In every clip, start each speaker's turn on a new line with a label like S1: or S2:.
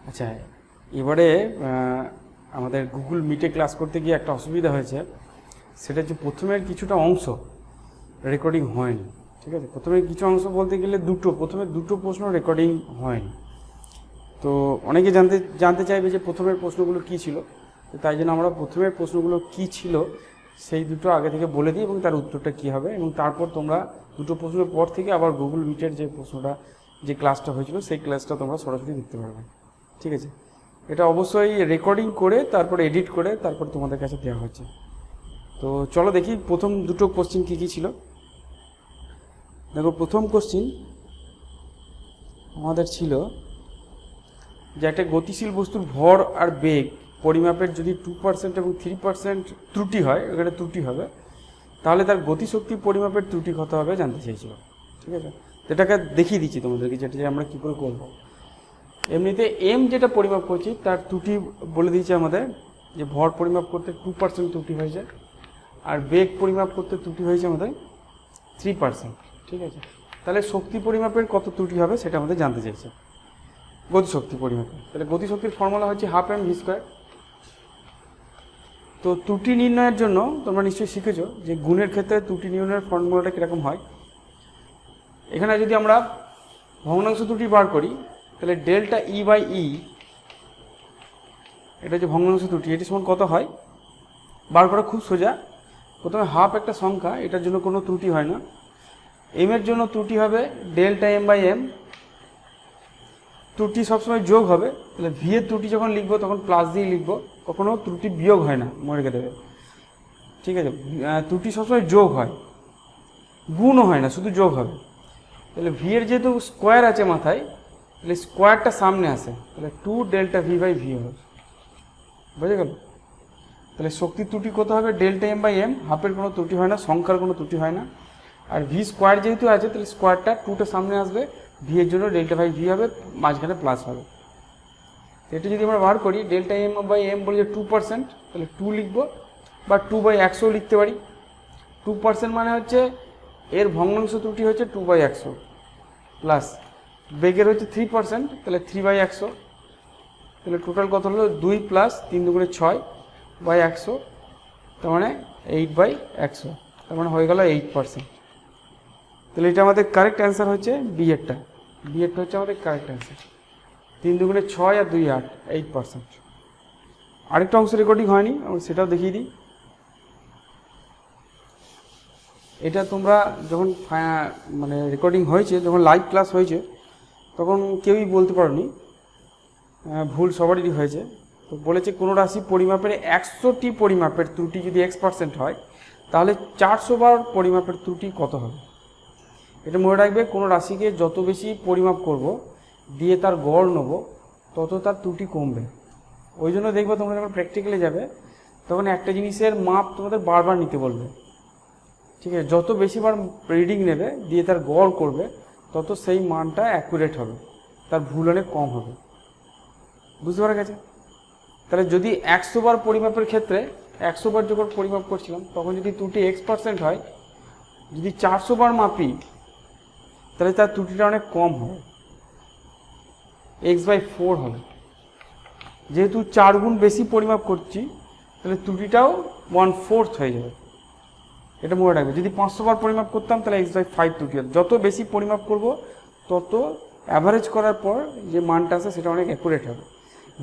S1: আচ্ছা, এবারে আমাদের গুগল মিটে ক্লাস করতে গিয়ে একটা অসুবিধা হয়েছে, সেটা হচ্ছে প্রথমের কিছুটা অংশ রেকর্ডিং হয়নি। ঠিক আছে, প্রথমে কিছু অংশ বলতে গেলে প্রথমে দুটো প্রশ্ন রেকর্ডিং হয়নি। তো অনেকে জানতে চাইবে যে প্রথমের প্রশ্নগুলো কী ছিল, তো তাই জন্য আমরা প্রথমের প্রশ্নগুলো কী ছিল সেই দুটো আগে থেকে বলে দিই এবং তার উত্তরটা কী হবে, এবং তারপর তোমরা দুটো প্রশ্নের পর থেকে আবার গুগল মিটের যে ক্লাসটা হয়েছিল সেই ক্লাসটা তোমরা সরাসরি দেখতে পারবে। ঠিক আছে, এটা অবশ্যই রেকর্ডিং করে তারপর এডিট করে তারপর তোমাদের কাছে দেওয়া হচ্ছে। তো চলো দেখি প্রথম দুটো কোশ্চিন কী কী ছিল। দেখো, প্রথম কোশ্চিন আমাদের ছিল যে একটা গতিশীল বস্তুর ভর আর বেগ পরিমাপের যদি 2% এবং 3% ত্রুটি হয়, এখানে ত্রুটি হবে, তাহলে তার গতিশক্তি পরিমাপের ত্রুটি কত হবে জানতে চাইছিল। ঠিক আছে, এটাকে দেখিয়ে দিচ্ছি তোমাদেরকে, যেটা যে আমরা কী করে করবো। এমনিতে এম যেটা পরিমাপ করছি তার ত্রুটি বলে দিয়েছে আমাদের, যে ভর পরিমাপ করতে 2% ত্রুটি হয়েছে, আর বেগ পরিমাপ করতে ত্রুটি হয়েছে আমাদের 3%। ঠিক আছে, তাহলে শক্তি পরিমাপের কত ত্রুটি হবে সেটা আমাদের জানতে চাইছে, গতিশক্তি পরিমাপে। তাহলে গতিশক্তির ফর্মুলা হচ্ছে 1/2 m v²। তো ত্রুটি নির্ণয়ের জন্য তোমরা নিশ্চয়ই শিখেছো যে গুণের ক্ষেত্রে ত্রুটি নির্ণয়ের ফর্মুলাটা কীরকম হয়। এখানে যদি আমরা ভগ্নাংশ ত্রুটি বার করি, তাহলে ডেল্টা E/E, এটা যে ভগ্নাংশ ত্রুটি, এটি সমান কত হয় বার করা খুব সোজা। প্রথমে হাফ একটা সংখ্যা, এটার জন্য কোনো ত্রুটি হয় না। এম এর জন্য ত্রুটি হবে ডেল্টা M/M, ত্রুটি সবসময় যোগ হবে, তাহলে ভি এর ত্রুটি যখন লিখবো তখন প্লাস দিয়ে লিখবো, কখনো ত্রুটি বিয়োগ হয় না, মনে রেখে দেবে। ঠিক আছে, ত্রুটি সবসময় যোগ হয়, গুণও হয় না, শুধু যোগ হবে। তাহলে ভি এর যেহেতু স্কোয়ার আছে মাথায়, তাহলে স্কোয়ারটা সামনে আসে, তাহলে 2 ডেল্টা V/V হবে। বুঝে গেল? তাহলে শক্তির ত্রুটি কত হবে ডেল্টা M/M, হাফের কোনো ত্রুটি হয় না, সংখ্যার কোনো ত্রুটি হয় না। আর ভি স্কোয়ার যেহেতু আছে, তাহলে স্কোয়ারটা 2টা সামনে আসবে, ভি এর জন্য ডেল্টা/V হবে, মাঝখানে প্লাস হবে। এটা যদি আমরা বার করি, ডেল্টা M/M বলে যে 2%, তাহলে 2 লিখবো, বা 2/100 লিখতে পারি। 2% মানে হচ্ছে এর ভগ্নাংশ ত্রুটি হচ্ছে 2/100, প্লাস বেগের হচ্ছে 3%, তাহলে 3/100, তাহলে টোটাল কত হলো 2 প্লাস 3 দুগুণে 6/100, তার মানে 8/100, তার মানে হয়ে গেল 8%। তাহলে এটা আমাদের কারেক্ট অ্যান্সার হচ্ছে বি এরটা হচ্ছে আমাদের কারেক্ট অ্যান্সার। 3 দুগুণে 6 আর 2 8, 8%। আরেকটা অংশ রেকর্ডিং হয়নি, আমি সেটাও দেখিয়ে দিই। এটা তোমরা যখন মানে রেকর্ডিং হয়েছে, যখন লাইভ ক্লাস হয়েছে, তখন কেউই বলতে পারোনি, ভুল সবারই হয়েছে। তো বলেছে কোনো রাশি পরিমাপের 100টি পরিমাপের ত্রুটি যদি X% হয়, তাহলে 400 বার পরিমাপের ত্রুটি কত হবে। এটা মনে রাখবে, কোনো রাশিকে যত বেশি পরিমাপ করব, দিয়ে তার গড় নেব, তত তার ত্রুটি কমবে। ওই জন্য দেখবে তোমরা যখন প্র্যাকটিক্যালে যাবে, তখন একটা জিনিসের মাপ তোমাদের বারবার নিতে বলবে। ঠিক আছে, যত বেশিবার রিডিং নেবে দিয়ে তার গড় করবে, তত সেই মানটা অ্যাকুরেট হবে, তার ভুল অনেক কম হবে। বুঝতে পারা গেছে? তাহলে যদি 100 বার পরিমাপের ক্ষেত্রে 100 বার যখন পরিমাপ করছিলাম, তখন যদি ত্রুটি X% হয়, যদি 400 বার মাপি, তাহলে তার ত্রুটিটা অনেক কম হবে, X/4 হবে। যেহেতু 4 গুণ বেশি পরিমাপ করছি, তাহলে ত্রুটিটাও 1/4 হয়ে যাবে। এটা মনে রাখবে। যদি 500 বার পরিমাপ করতাম, তাহলে X/5 ত্রুটি হবে। যত বেশি পরিমাপ করব, তত অ্যাভারেজ করার পর যে মানটা আসে সেটা অনেক অ্যাকুরেট হবে।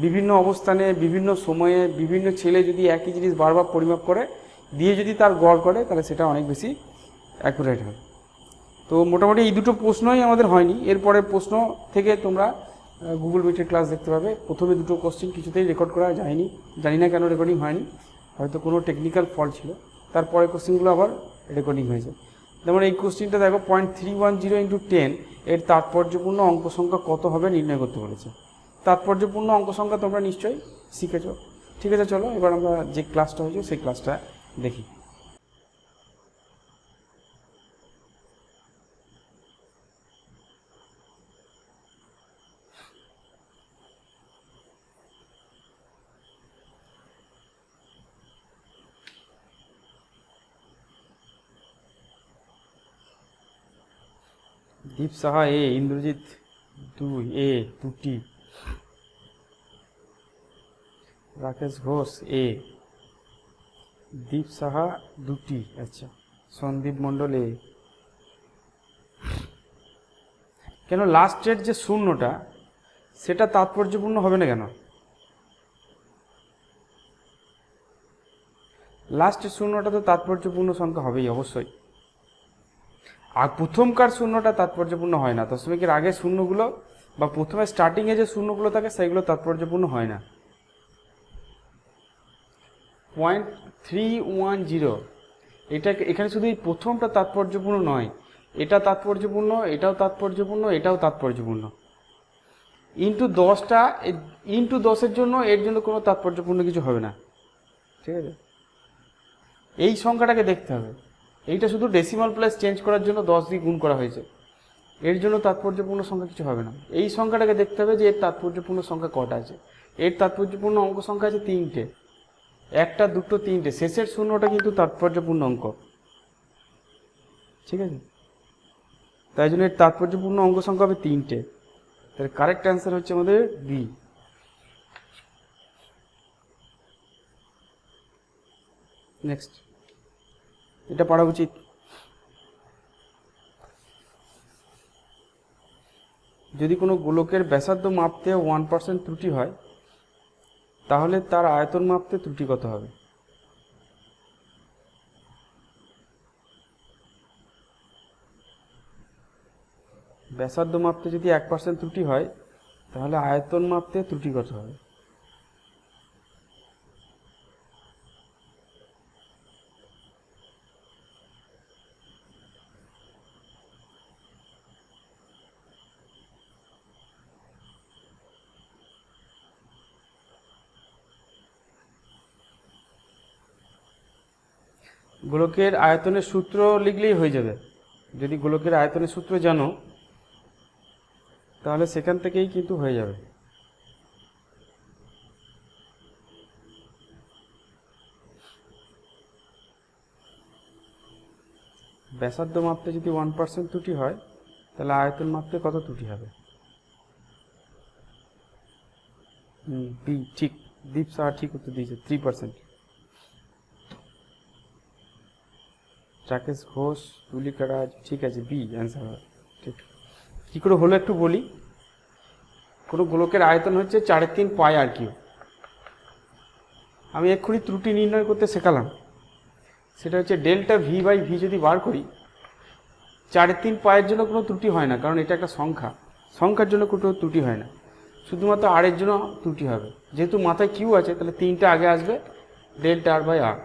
S1: বিভিন্ন অবস্থানে, বিভিন্ন সময়ে, বিভিন্ন ছেলে যদি একই জিনিস বারবার পরিমাপ করে দিয়ে যদি তার গড় করে, তাহলে সেটা অনেক বেশি অ্যাকুরেট হবে। তো মোটামুটি এই দুটো প্রশ্নই আমাদের হয়নি। এরপরে প্রশ্ন থেকে তোমরা গুগল মিটের ক্লাস দেখতে পাবে। প্রথমে দুটো কোশ্চেন কিছুতেই রেকর্ড করা যায়নি, জানি না কেন রেকর্ডিং হয়নি, হয়তো কোনো টেকনিক্যাল ফল্ট ছিল। তারপরে কোশ্চেনগুলো আবার রেকর্ডিং হয়েছে। যেমন এই কোশ্চেনটা দেখো, 0.310 × 10 এর তাৎপর্যপূর্ণ অঙ্ক সংখ্যা কত হবে নির্ণয় করতে বলেছে। তাৎপর্যপূর্ণ অঙ্ক সংখ্যা তোমরা নিশ্চয়ই শিখেছো। ঠিক আছে, চলো এবার আমরা যে ক্লাসটা হয়েছে সেই ক্লাসটা দেখি। দীপ Saha A, Indrajit 2 A, 2T। Rakesh Ghosh এ, দীপ সাহা দুটি, আচ্ছা সন্দীপ মণ্ডল এ। কেন লাস্টের যে শূন্যটা সেটা তাৎপর্যপূর্ণ হবে না কেন? লাস্টের শূন্যটা তো তাৎপর্যপূর্ণ সংখ্যা হবেই অবশ্যই। আর প্রথমকার শূন্যটা তাৎপর্যপূর্ণ হয় না, দশমিকের আগে শূন্যগুলো বা প্রথমে স্টার্টিংয়ে যে শূন্যগুলো থাকে সেগুলো তাৎপর্যপূর্ণ হয় না। 0.310 এটা এখানে শুধু এই প্রথমটা তাৎপর্যপূর্ণ নয়, এটা তাৎপর্যপূর্ণ, এটাও তাৎপর্যপূর্ণ, এটাও তাৎপর্যপূর্ণ। ইন্টু 10-এর জন্য এর জন্য কোনো তাৎপর্যপূর্ণ কিছু হবে না, ঠিক আছে? এই সংখ্যাটাকে দেখতে হবে, এইটা শুধু ডেসিমাল প্লেস চেঞ্জ করার জন্য 10 দিয়ে গুণ করা হয়েছে, এর জন্য তাৎপর্যপূর্ণ সংখ্যা কিছু হবে না। এই সংখ্যাটাকে দেখতে হবে যে এর তাৎপর্যপূর্ণ সংখ্যা কটা আছে। এর তাৎপর্যপূর্ণ অঙ্ক সংখ্যা আছে 3টে, 1, 2, 3টে, শেষের শূন্যটা কিন্তু তাৎপর্যপূর্ণ অঙ্ক, ঠিক আছে? তাই জন্য এর তাৎপর্যপূর্ণ অঙ্ক সংখ্যা হবে 3টে। তাহলে কারেক্ট অ্যান্সার হচ্ছে আমাদের বি। নেক্সট, এটা পড়া উচিত। যদি কোনো গোলকের ব্যাসার্ধ মাপতে 1% ত্রুটি হয় তাহলে তার আয়তন মাপতে ত্রুটি কত হবে? ব্যাসার্ধ মাপতে যদি 1% ত্রুটি হয় তাহলে আয়তন মাপতে ত্রুটি কত হবে? গোলকের আয়তনের সূত্র লিখলেই হয়ে যাবে। যদি গোলকের আয়তনের সূত্র জানো তাহলে সেখান থেকেই কিন্তু হয়ে যাবে। ব্যাসার্ধ মাপতে যদি 1% ত্রুটি হয় তাহলে আয়তন মাপতে কত ত্রুটি হবে? বি ঠিক, দীপ সাহা ঠিক উত্তর দিয়েছে, 3%। রাকেশ ঘোষ, তুলিকা রাজ, ঠিক আছে, বি অ্যান্সার হবে। ঠিক, কী করে হলো একটু বলি। কোনো গোলকের আয়তন হচ্ছে 3.5 পাই আর কিউ। আমি এক্ষুনি ত্রুটি নির্ণয় করতে শেখালাম, সেটা হচ্ছে ডেল্টা ভি বাই ভি যদি বার করি 3.5 পায়ের জন্য কোনো ত্রুটি হয় না, কারণ এটা একটা সংখ্যা, সংখ্যার জন্য কোনো ত্রুটি হয় না, শুধুমাত্র আর এর জন্য ত্রুটি হবে। যেহেতু মাথায় কিউ আছে তাহলে 3টা আগে আসবে, ডেল্টা আর বাই আর।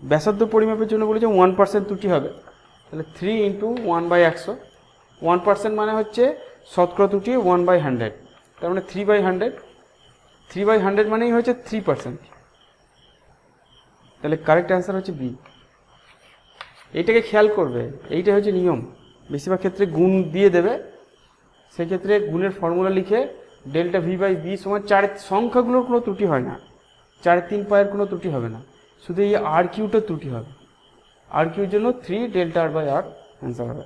S1: ব্যাসার্ধ পরিমাপের জন্য বলেছে 1% ত্রুটি হবে, তাহলে 3 × 1/100। 1% মানে হচ্ছে শতকরা ত্রুটি 1/100, তার মানে 3/100। 3/100 মানেই হচ্ছে 3%। তাহলে কারেক্ট অ্যান্সার হচ্ছে বি। এইটাকে খেয়াল করবে, এইটা হচ্ছে নিয়ম। বেশিরভাগ ক্ষেত্রে গুণ দিয়ে দেবে, সেক্ষেত্রে গুণের ফর্মুলা লিখে ডেল্টা ভি বাই বি সমান 4, সংখ্যাগুলোর কোনো ত্রুটি হয় না, 3.5 পায়ের কোনো ত্রুটি হবে না, শুধু এই আর কিউটা ত্রুটি হবে। আর কিউর জন্য 3 delta R by R answer হবে।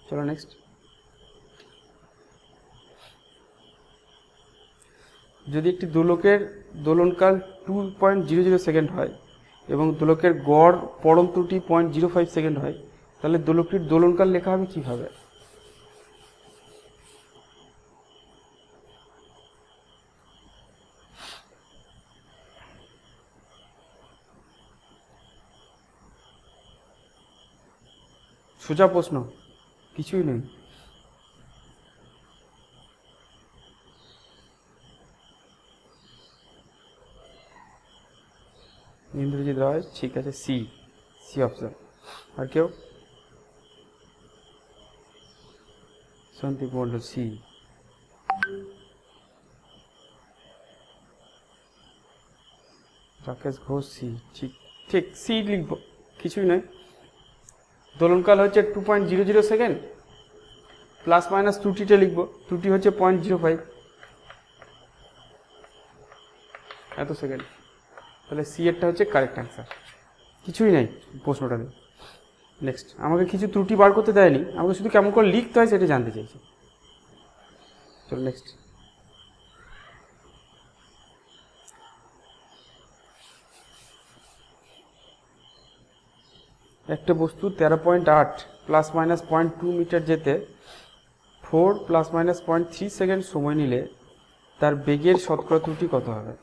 S1: চলো নেক্সট। যদি একটি দোলকের দোলনকাল 2.00 সেকেন্ড হয় এবং দোলকের গড় পরম ত্রুটি 0.05 সেকেন্ড হয়, তাহলে দোলকটির দোলনকাল লেখা হবে কীভাবে? সোজা প্রশ্ন, কিছুই নেই। ইন্দ্রজিৎ রায়, ঠিক আছে, সি, সি অপশন। আর কেউ? সন্দীপ মণ্ডল, সি। রাকেশ ঘোষ, সি, ঠিক ঠিক, সি লিখব, কিছুই নয়। দোলনকাল হচ্ছে 2.00 সেকেন্ড, প্লাস মাইনাস ত্রুটিটা লিখব, ত্রুটি হচ্ছে 0.05 এত সেকেন্ড। তাহলে সি এরটা হচ্ছে কারেক্ট অ্যান্সার, কিছুই নাই প্রশ্নটাতে। নেক্সট, আমাকে কিছু ত্রুটি বার করতে দেয়নি, আমাকে শুধু কেমন করে লিখতে হয় সেটা জানতে চাইছি। চলো নেক্সট। একটা বস্তু 13.8 প্লাস মাইনাস 0.2 মিটার যেতে 4 প্লাস মাইনাস 0.3 সেকেন্ড সময় নিলে তার বেগের শতকরা ত্রুটি কত হবে?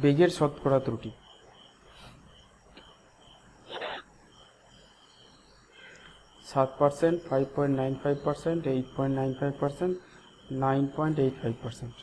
S1: বেগের শতকরা ত্রুটি 7%, 5.95%, 8.95%, 9.85%।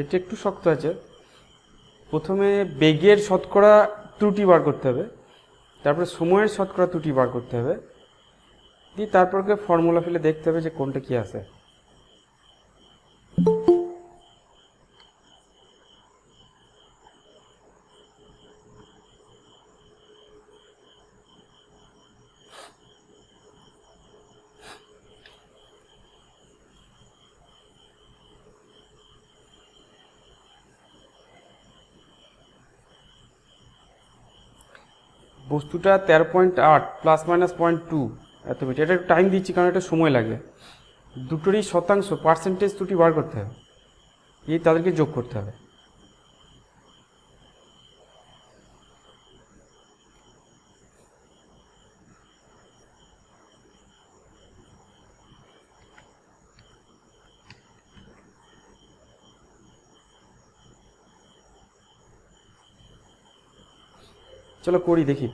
S1: এটা একটু শক্ত আছে। প্রথমে বেগের শতকরা ত্রুটি বার করতে হবে, তারপরে সময়ের শতকরা ত্রুটি বার করতে হবে, দিয়ে তারপরকে ফর্মুলা ফেলে দেখতে হবে যে কোনটা কি আছে। বস্তুটা 13.8 প্লাস মাইনাস 0.2 এত মিটার। এটা একটু টাইম দিচ্ছি কারণ এটা সময় লাগে। দুটোরই শতাংশ পার্সেন্টেজ ত্রুটি বার করতে হবে, এই তাদেরকে যোগ করতে হবে। চলো করি দেখি।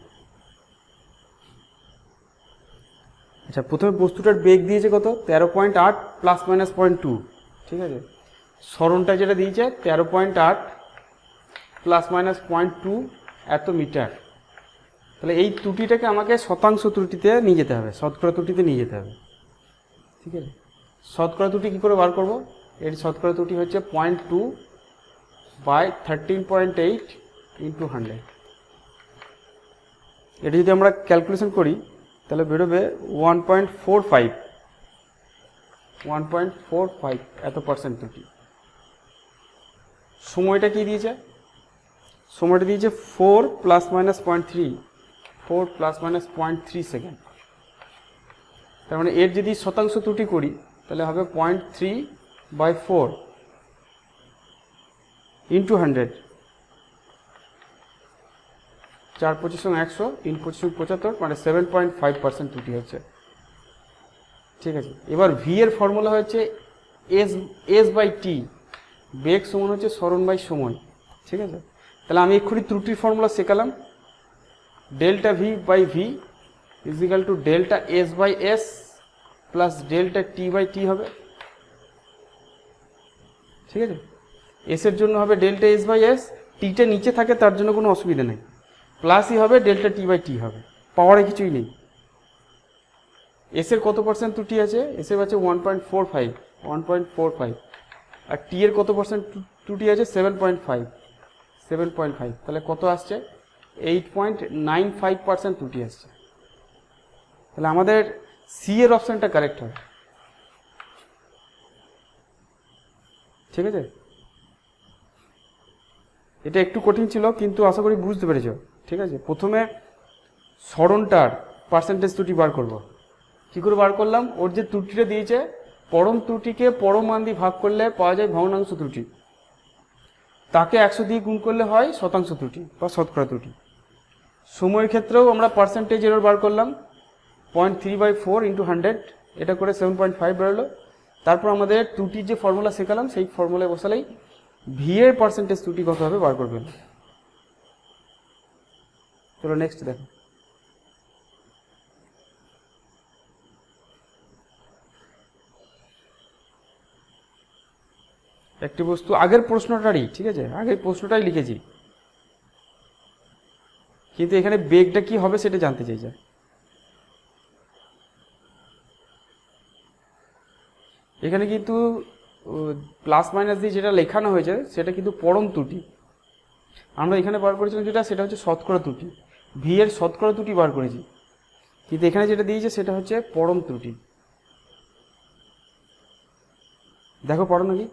S1: আচ্ছা, প্রথমে বস্তুটার বেগ দিয়েছে কত? 13.8 প্লাস মাইনাস 0.2, ঠিক আছে। সরণটা যেটা দিয়েছে 13.8 প্লাস মাইনাস 0.2 এত মিটার। তাহলে এই ত্রুটিটাকে আমাকে শতাংশ ত্রুটিতে নিয়ে যেতে হবে, শতকরা ত্রুটিতে নিয়ে যেতে হবে, ঠিক আছে। শতকরা ত্রুটি কী করে বার করব? এর শতকরা ত্রুটি হচ্ছে 0.2 বাই 13.8 ইন্টু 100। এটা যদি আমরা ক্যালকুলেশন করি তাহলে বেরোবে 1.45 এত পার্সেন্ট ত্রুটি। সময়টা কি দিয়েছে? সময়টা দিয়েছে 4 প্লাস মাইনাস 0.3 সেকেন্ড। তার মানে এর যদি শতাংশ ত্রুটি করি তাহলে হবে 0.3/4 ইন্টু 100। 4 25 100, 3 25 75, মানে 7.5% ত্রুটি হচ্ছে, ঠিক আছে। এবার ভি এর ফর্মুলা হচ্ছে S/T, বেগ সমান হচ্ছে সরণ বাই সময়, ঠিক আছে। তাহলে আমি এক্ষুনি ত্রুটির ফর্মুলা শেখালাম। Delta V by v is equal to delta s by s plus delta t by t হবে, ঠিক আছে। এস এর জন্য হবে ডেল্টা এস বাই এস, টিটা নিচে থাকে তার জন্য কোনো অসুবিধা নেই, প্লাসই হবে ডেল্টা টি বাই টি হবে, পাওয়ারে কিছুই নেই। এস এর কত পার্সেন্ট ত্রুটি আছে? এস এর আছে 1.45, আর টি এর কত পার্সেন্ট ত্রুটি আছে? 7.5। তাহলে কত আসছে? 8.95% ত্রুটি আসছে। তাহলে আমাদের সি এর অপশানটা কারেক্ট হবে, ঠিক আছে। এটা একটু কঠিন ছিল কিন্তু আশা করি বুঝতে পেরেছ, ঠিক আছে। প্রথমে সরণটার পার্সেন্টেজ ত্রুটি বার করব। কী করে বার করলাম? ওর যে ত্রুটিটা দিয়েছে, পরম ত্রুটিকে পরম মান দিয়ে ভাগ করলে পাওয়া যায় ভগ্নাংশ ত্রুটি, তাকে 100 দিয়ে গুণ করলে হয় শতাংশ ত্রুটি বা শতকরা ত্রুটি। সময়ের ক্ষেত্রেও আমরা পার্সেন্টেজ এরর বার করলাম, 0.3/4 ইন্টু 100, এটা করে 7.5 বেরোলো। তারপর আমাদের ত্রুটির যে ফর্মুলা শেখালাম সেই ফর্মুলায় বসালেই ভি এর পার্সেন্টেজ ত্রুটি কত হবে বার করবেন। চলো নেক্সট দেখো। একটি বস্তু, আগের প্রশ্নটারই, ঠিক আছে, আগের প্রশ্নটাই লিখেছি, কিন্তু এখানে বেগটা কি হবে সেটা জানতে চাইছে। এখানে কিন্তু প্লাস মাইনাস দিয়ে যেটা লেখানো হয়েছে সেটা কিন্তু পরম ত্রুটি। আমরা এখানে বার করেছিলাম যেটা, সেটা হচ্ছে শতকরা ত্রুটি, ভি এর শতকরা ত্রুটি বার করেছি, কিন্তু এখানে যেটা দিয়েছে সেটা হচ্ছে পরম ত্রুটি। দেখো পড়ো নাকি।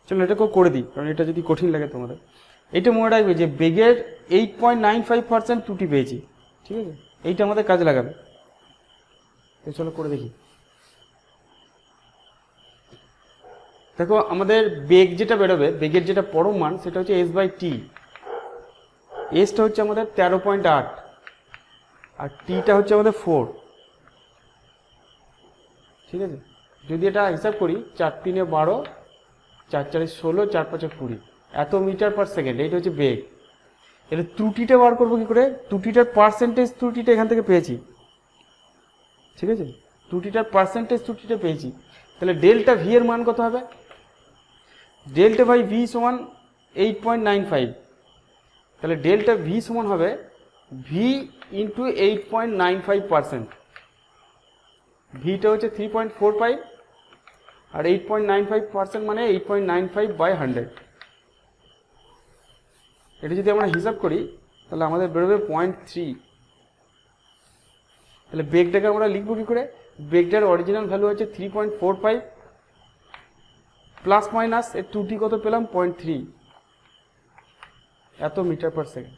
S1: চলো এটাকেও করে দিই, কারণ এটা যদি কঠিন লাগে তোমাদের। এটা মনে রাখবে যে বেগের 8.95% ত্রুটি পেয়েছি, ঠিক আছে, এইটা আমাদের কাজে লাগাবে। তো চলো করে দেখি। দেখো আমাদের বেগ যেটা বেরোবে, বেগের যেটা পরম মান সেটা হচ্ছে s/t। এসটা হচ্ছে আমাদের 13.8 আর টিটা হচ্ছে আমাদের 4, ঠিক আছে। যদি এটা হিসাব করি 4 3 12, 4 4 16, 4 5 20 এত মিটার পার সেকেন্ড, এইটা হচ্ছে বেগ। এটা ত্রুটিটা বার করবো কি করে? ত্রুটিটার পার্সেন্টেজ ত্রুটিটা এখান থেকে পেয়েছি, ঠিক আছে, ত্রুটিটার পার্সেন্টেজ ত্রুটিটা পেয়েছি। তাহলে ডেল্টা ভি এর মান কত হবে? ডেল্টা বাই ভি সমান 8.95। তাহলে ডেল্টা ভি সমান হবে ভি ইন্টু 8.95%। ভিটা হচ্ছে 3.45 আর 8.95% মানে 8.95/100। এটা যদি আমরা হিসাব করি তাহলে আমাদের বেরোবে 0.3। তাহলে বেগটাকে আমরা লিখবো কি করে? বেগটার অরিজিনাল ভ্যালু হচ্ছে 3.45 প্লাস মাইনাস এর ত্রুটি কত পেলাম? 0.3 এত মিটার পার সেকেন্ড।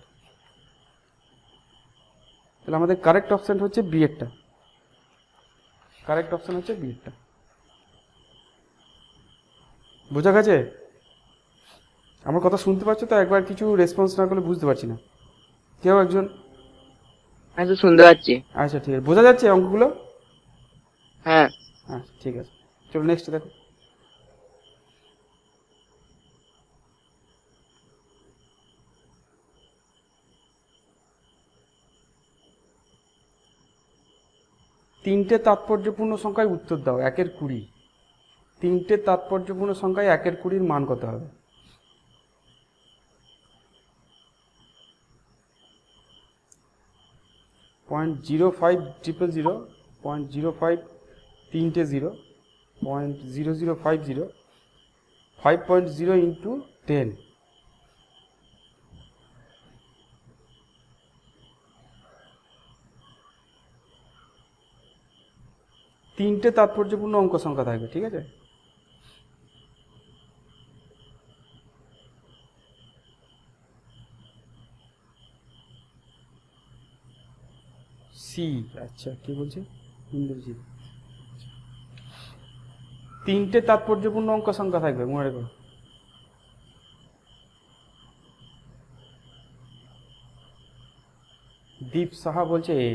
S1: তাহলে আমাদের কারেক্ট অপশন হচ্ছে বি এরটা, কারেক্ট অপশন হচ্ছে বি এরটা। বোঝা গেছে? আমার কথা শুনতে পাচ্ছ তো? একবার কিছু রেসপন্স না করলে বুঝতে পারছি না। কেউ একজন?
S2: আচ্ছা শুনতে পাচ্ছি।
S1: আচ্ছা ঠিক আছে, বোঝা যাচ্ছে অঙ্কগুলো?
S2: হ্যাঁ
S1: আচ্ছা ঠিক আছে, চলো নেক্সট দেখো। তিনটে তাৎপর্যপূর্ণ সংখ্যায় উত্তর দাও 1 এর 20। তিনটে তাৎপর্যপূর্ণ সংখ্যায় 1 এর 20 মান কত হবে? .05000, 0.05 তিনটে 0, 0.0050, 5.0 ইন্টু 10। তিনটে তাৎপর্যপূর্ণ অঙ্ক সংখ্যা থাকবে, ঠিক আছে। সি, আচ্ছা কি বলছে ইন্দ্রজিৎ? তিনটে তাৎপর্যপূর্ণ অঙ্ক সংখ্যা থাকবে, মনে রেখো। দীপ সাহা বলছে এ।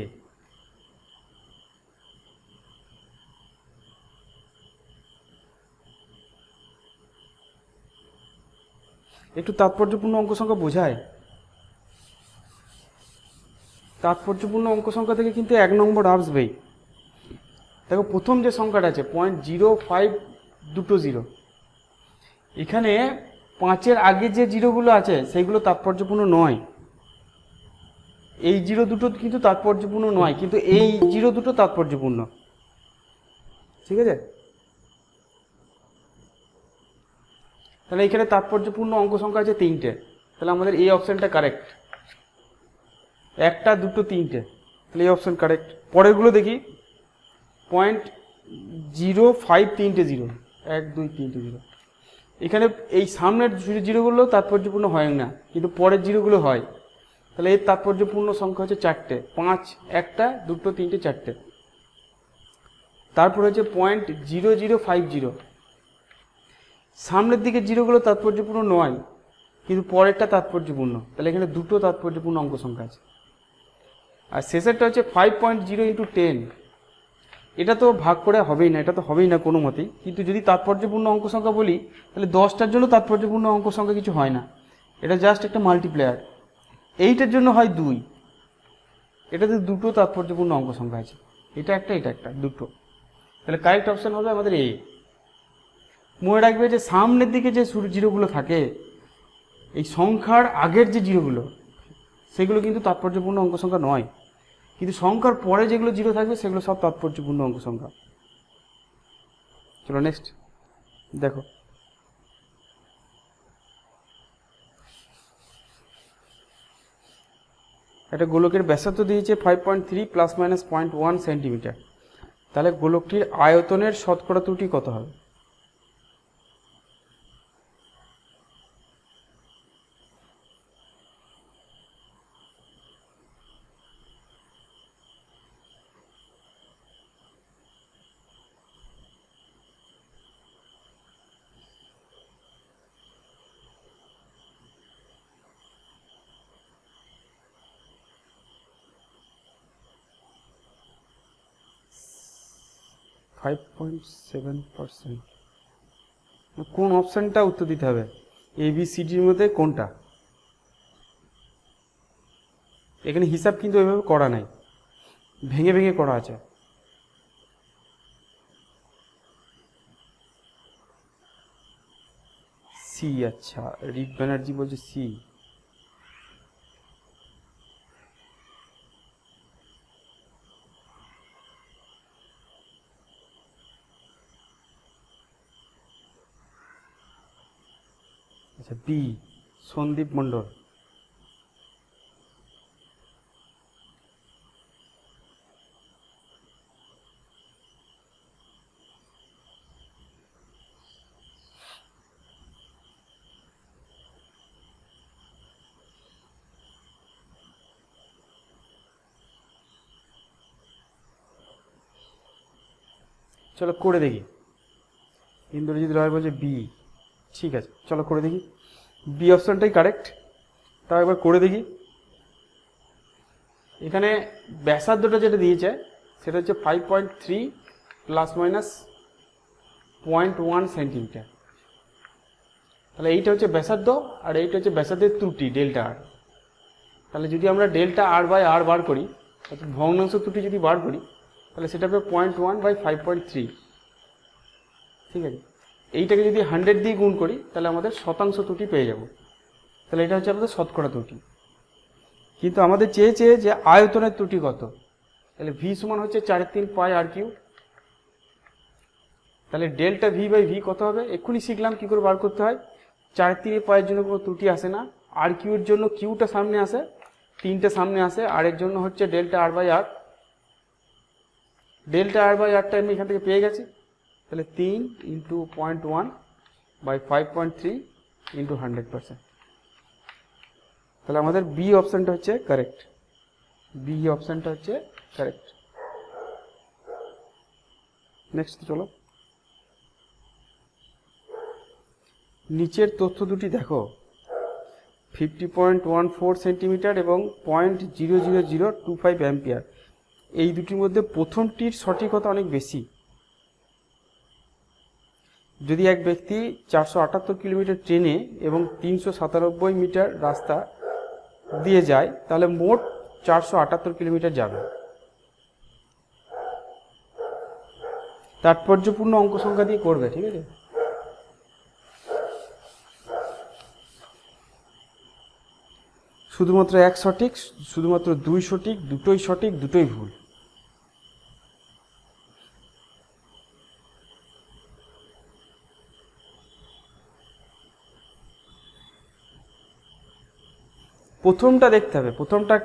S1: একটু তাৎপর্যপূর্ণ অঙ্ক সংখ্যা বোঝায়। তাৎপর্যপূর্ণ অঙ্ক সংখ্যা থেকে কিন্তু 1 নম্বর আসবেই। দেখো প্রথম যে সংখ্যাটা আছে 0.0520, এখানে 5-এর আগে যে জিরোগুলো আছে সেইগুলো তাৎপর্যপূর্ণ নয়। এই জিরো দুটো কিন্তু তাৎপর্যপূর্ণ নয়, কিন্তু এই জিরো দুটো তাৎপর্যপূর্ণ, ঠিক আছে। তাহলে এখানে তাৎপর্যপূর্ণ অঙ্ক সংখ্যা আছে 3টে, তাহলে আমাদের এই অপশনটা কারেক্ট। 1টা 2টো 3টে, তাহলে এই অপশন কারেক্ট। পরেরগুলো দেখি। 0.05 তিনটে 0, 1 2 3টে 0। এখানে এই সামনের জিরোগুলো তাৎপর্যপূর্ণ হয় না, কিন্তু পরের জিরোগুলো হয়। তাহলে এর তাৎপর্যপূর্ণ সংখ্যা হচ্ছে 4টে, 5 একটা, 2টো, 3টে, 4টে। তারপর হচ্ছে 0.0050, সামনের দিকে জিরোগুলো তাৎপর্যপূর্ণ নয়, কিন্তু পরেরটা তাৎপর্যপূর্ণ, তাহলে এখানে 2টো তাৎপর্যপূর্ণ অঙ্ক সংখ্যা আছে। আর শেষেরটা হচ্ছে 5.0 × 10, এটা তো ভাগ করে হবেই না, এটা তো হবেই না কোনো মতেই। কিন্তু যদি তাৎপর্যপূর্ণ অঙ্ক সংখ্যা বলি, তাহলে 10টার জন্য তাৎপর্যপূর্ণ অঙ্ক সংখ্যা কিছু হয় না, এটা জাস্ট একটা মাল্টিপ্লায়ার। এইটার জন্য হয় 2, এটাতে 2টো তাৎপর্যপূর্ণ অঙ্ক সংখ্যা আছে, এটা একটা, 2টো। তাহলে কারেক্ট অপশন হবে আমাদের এ। মনে রাখবে যে সামনের দিকে যে জিরোগুলো থাকে, এই সংখ্যার আগের যে জিরোগুলো, সেগুলো কিন্তু তাৎপর্যপূর্ণ অঙ্ক সংখ্যা নয়, কিন্তু সংখ্যার পরে যেগুলো জিরো থাকবে সেগুলো সব তাৎপর্যপূর্ণ অঙ্ক সংখ্যা। চলো নেক্সট দেখো। একটা গোলকের ব্যাসার্ধ দিয়েছে 5.3 ± 0.1 সেন্টিমিটার, তাহলে গোলকটির আয়তনের শতকরা ত্রুটি কত হবে? ফাইভ 5.7%। কোন অপশানটা উত্তর দিতে হবে? ABCDর মধ্যে কোনটা? এখানে হিসাব কিন্তু ওইভাবে করা নাই, ভেঙে ভেঙে করা আছে। সি, আচ্ছা, রিক ব্যানার্জি বলছে সি। আচ্ছা, বি, সন্দীপ মণ্ডল। চলো করে দেখি। ইন্দ্রজিৎ রায় বলছে বি, ঠিক আছে, চলো করে দেখি। বি অপশানটাই কারেক্ট, তাও একবার করে দেখি। এখানে ব্যাসার্ধটা যেটা দিয়েছে সেটা হচ্ছে 5.3 ± 0.1 সেন্টিমিটার। তাহলে এইটা হচ্ছে ব্যাসার্ধ, আর এইটা হচ্ছে ব্যাসার্ধের ত্রুটি ডেল্টা আর। তাহলে যদি আমরা ডেল্টা আর/আর বার করি, অর্থাৎ ভগ্নাংশ ত্রুটি যদি বার করি, তাহলে সেটা হবে 0.1/5.3। ঠিক আছে, এইটাকে যদি 100 দিয়ে গুণ করি, তাহলে আমাদের শতাংশ ত্রুটি পেয়ে যাব। তাহলে এটা হচ্ছে আমাদের শতকরা ত্রুটি। কিন্তু আমাদের চেয়েছে যে আয়তনের ত্রুটি কত, তাহলে ভি সমান হচ্ছে 4/3 πr3। তাহলে ডেল্টা ভি/ভি কত হবে? এক্ষুনি শিখলাম কি করে বার করতে হয়। 4/3 পায়ের জন্য কোনো ত্রুটি আসে না, আর কিউর জন্য কিউটা সামনে আসে, 3টে সামনে আসে, আর এর জন্য হচ্ছে ডেল্টা r/r। ডেল্টা r/rটা আমি এখান থেকে পেয়ে গেছি, তাহলে 3 × 0.1/5.3 × 100%। তাহলে আমাদের বি অপশানটা হচ্ছে কারেক্ট, বি অপশানটা হচ্ছে কারেক্ট। নেক্সট চলো। নিচের তথ্য দুটি দেখো, 50.14 সেন্টিমিটার এবং 0.00025 অ্যাম্পিয়ার, এই দুটির মধ্যে প্রথমটির সঠিকতা অনেক বেশি। যদি এক ব্যক্তি 478 কিলোমিটার ট্রেনে এবং 397 মিটার রাস্তা দিয়ে যায়, তাহলে মোট 478 কিলোমিটার যাবে। তাৎপর্যপূর্ণ অঙ্ক সংখ্যা দিয়ে করবে, ঠিক আছে? শুধুমাত্র এক সঠিক, শুধুমাত্র 2 সঠিক, দুটোই সঠিক, দুটোই ভুল। প্রথমটা দেখতে হবে, প্রথমটা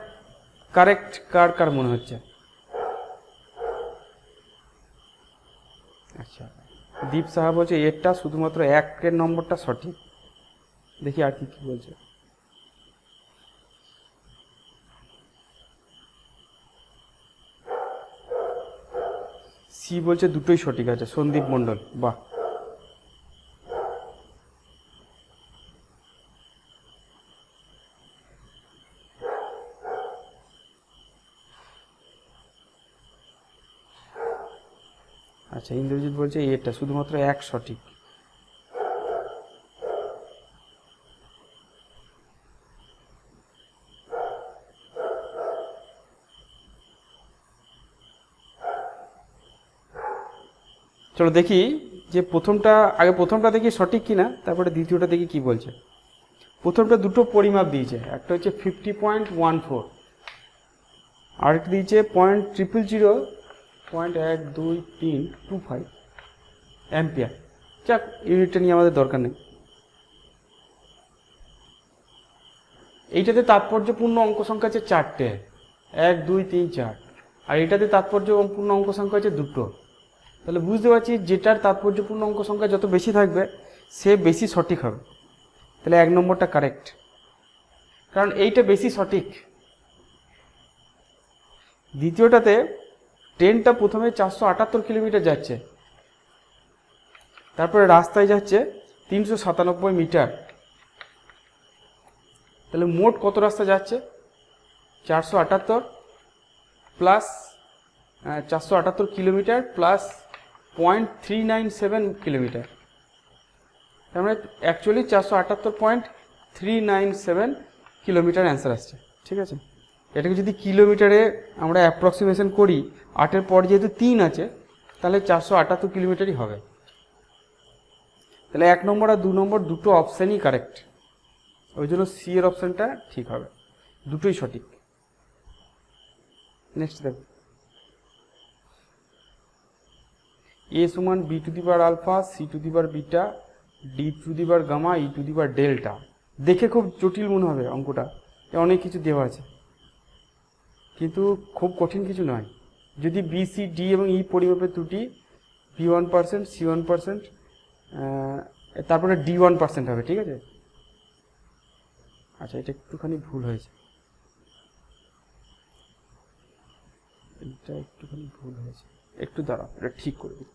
S1: কারেক্ট কার কার মনে হচ্ছে। আচ্ছা, দীপ সাহা বলছে এরটা শুধুমাত্র 1 নম্বরটা সঠিক। দেখি আর কি কি বলছে। সি বলছে দুটোই সঠিক আছে, সন্দীপ মণ্ডল, বাহ। আচ্ছা, ইন্দ্রজিৎ বলছে এটা শুধুমাত্র এক সঠিক। চলো দেখি যে প্রথমটা দেখি সঠিক কিনা, তারপরে দ্বিতীয়টা দেখি কি বলছে। প্রথমটা দুটো পরিমাপ দিয়েছে, একটা হচ্ছে 50.14, আরেকটা দিয়েছে 0.000.1225 অ্যাম্পিয়ার। যাক, ইউনিটটা নিয়ে আমাদের দরকার নেই। এইটাতে তাৎপর্যপূর্ণ অঙ্ক সংখ্যা আছে 4টে, 1 2 3 4, আর এটাতে তাৎপর্যপূর্ণ অঙ্ক সংখ্যা আছে 2টো। তাহলে বুঝতে পারছি যেটার তাৎপর্যপূর্ণ অঙ্ক সংখ্যা যত বেশি থাকবে সে বেশি সঠিক হবে। তাহলে 1 নম্বরটা কারেক্ট, কারণ এইটা বেশি সঠিক। দ্বিতীয়টাতে ট্রেনটা প্রথমে 478 কিলোমিটার যাচ্ছে, তারপরে রাস্তায় যাচ্ছে 397 মিটার। তাহলে মোট কত রাস্তা যাচ্ছে? 478 প্লাস 478 কিলোমিটার প্লাস 0.397 কিলোমিটার, তার মানে অ্যাকচুয়ালি 478.397 কিলোমিটার অ্যান্সার আসছে। ঠিক আছে, এটাকে যদি কিলোমিটারে আমরা অ্যাপ্রক্সিমেশন করি, 8-এর পর যেহেতু 3 আছে, তাহলে 478 কিলোমিটারই হবে। তাহলে 1 নম্বর আর 2 নম্বর দুটো অপশানই কারেক্ট, ওই জন্য সি এর অপশানটা ঠিক হবে, দুটোই সঠিক। নেক্সট দেখো, এ সমান B to the power alpha, C to the power beta, D to the power gamma, E to the power delta. দেখে খুব জটিল মনে হবে অঙ্কটা, অনেক কিছু দেওয়া আছে, কিন্তু খুব কঠিন কিছু নয়। যদি বি সি ডি এবং ই পরিমাপের ত্রুটি বি 1%, সি 1%, তারপরে ডি 1% হবে। ঠিক আছে, আচ্ছা এটা একটুখানি ভুল হয়েছে, একটু দাঁড়াও, এটা ঠিক করে দিই।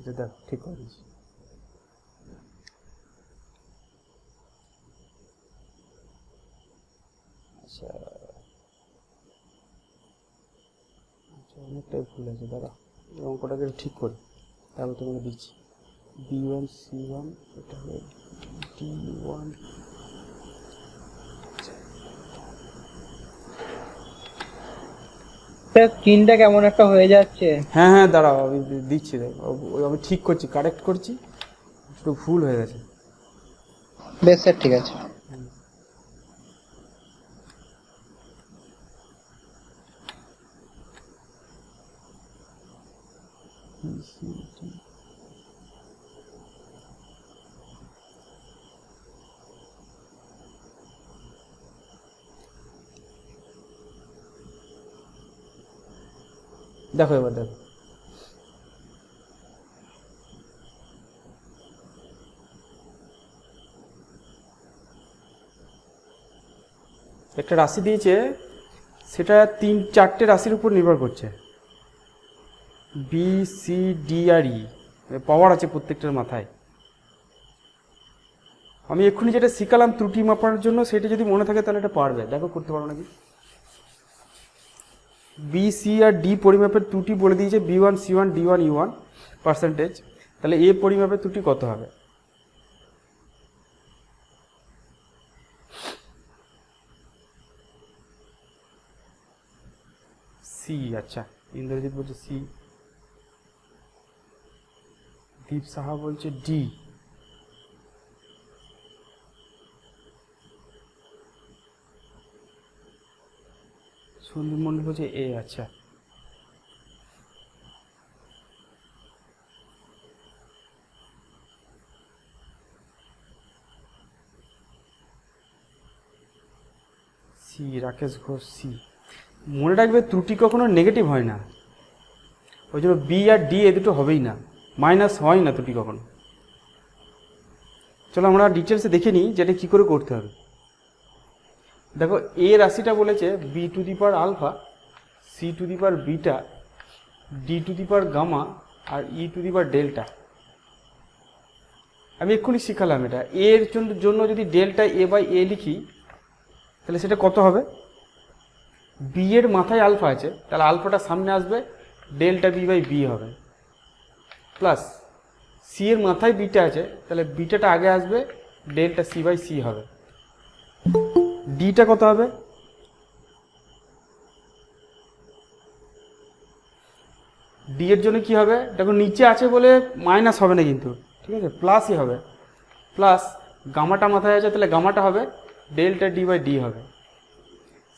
S1: এটা দেখ ঠিক করে দিয়েছি। আচ্ছা আচ্ছা, অনেকটাই ভুল আছে, দাঁড়া এই অঙ্কটাকে ঠিক করি, তারপর তোমাকে দিচ্ছি। B1 C1, এটা হবে D1।
S3: স্ক্রিনটা কেমন একটা হয়ে যাচ্ছে।
S1: হ্যাঁ হ্যাঁ, দাঁড়াও আমি দিচ্ছি, আমি ঠিক করছি, কারেক্ট করছি, একটু ভুল হয়ে গেছে।
S3: বেশ স্যার, ঠিক আছে।
S1: দেখো এবার দেখো, একটা রাশি দিয়েছে, সেটা 3-4টে রাশির উপর নির্ভর করছে। বি সি ডি আর ই পাওয়ার আছে প্রত্যেকটার মাথায়। আমি এক্ষুনি যেটা শিখালাম ত্রুটি মাপার জন্য, সেটা যদি মনে থাকে তাহলে এটা পারবে। দেখো করতে পারো নাকি। বি সি আর ডি পরিমাপের ত্রুটি বলে দিয়েছে B1 C1 D1 E1 percentage. তাহলে এ পরিমাপের ত্রুটি কত হবে? সি। আচ্ছা, ইন্দ্রজিৎ বলছে সি, দীপ সাহা বলছে ডি। সন্দীপ মন্ডল হচ্ছে এ, আচ্ছা। C, Rakesh Ghosh C. মনে রাখবে ত্রুটি কখনো নেগেটিভ হয় না, ওই জন্য বি আর ডি এ দুটো হবেই না, মাইনাস হয় না ত্রুটি কখনো। চলো আমরা ডিটেলসে দেখে নিই যেটা কী করে করতে হবে। দেখো এ রাশিটা বলেছে B to the power alpha, C to the power beta, D to the power gamma আর E to the power delta. আমি এক্ষুনি শিখালাম এটা। এর জন্য যদি ডেল্টা এ বাই এ লিখি তাহলে সেটা কত হবে? বি এর মাথায় আলফা আছে, তাহলে আলফাটা সামনে আসবে, ডেল্টা বি বাই বি হবে, প্লাস সি এর মাথায় বিটা আছে, তাহলে বিটাটা আগে আসবে, ডেল্টা সি বাই সি হবে। ডিটা কত হবে? ডি এর জন্য কি হবে? দেখো নিচে আছে বলে মাইনাস হবে না কিন্তু, ঠিক আছে, প্লাসই হবে, প্লাস গামাটা মাথায় আছে, তাহলে গামাটা হবে ডেল্টা ডি বাই ডি হবে।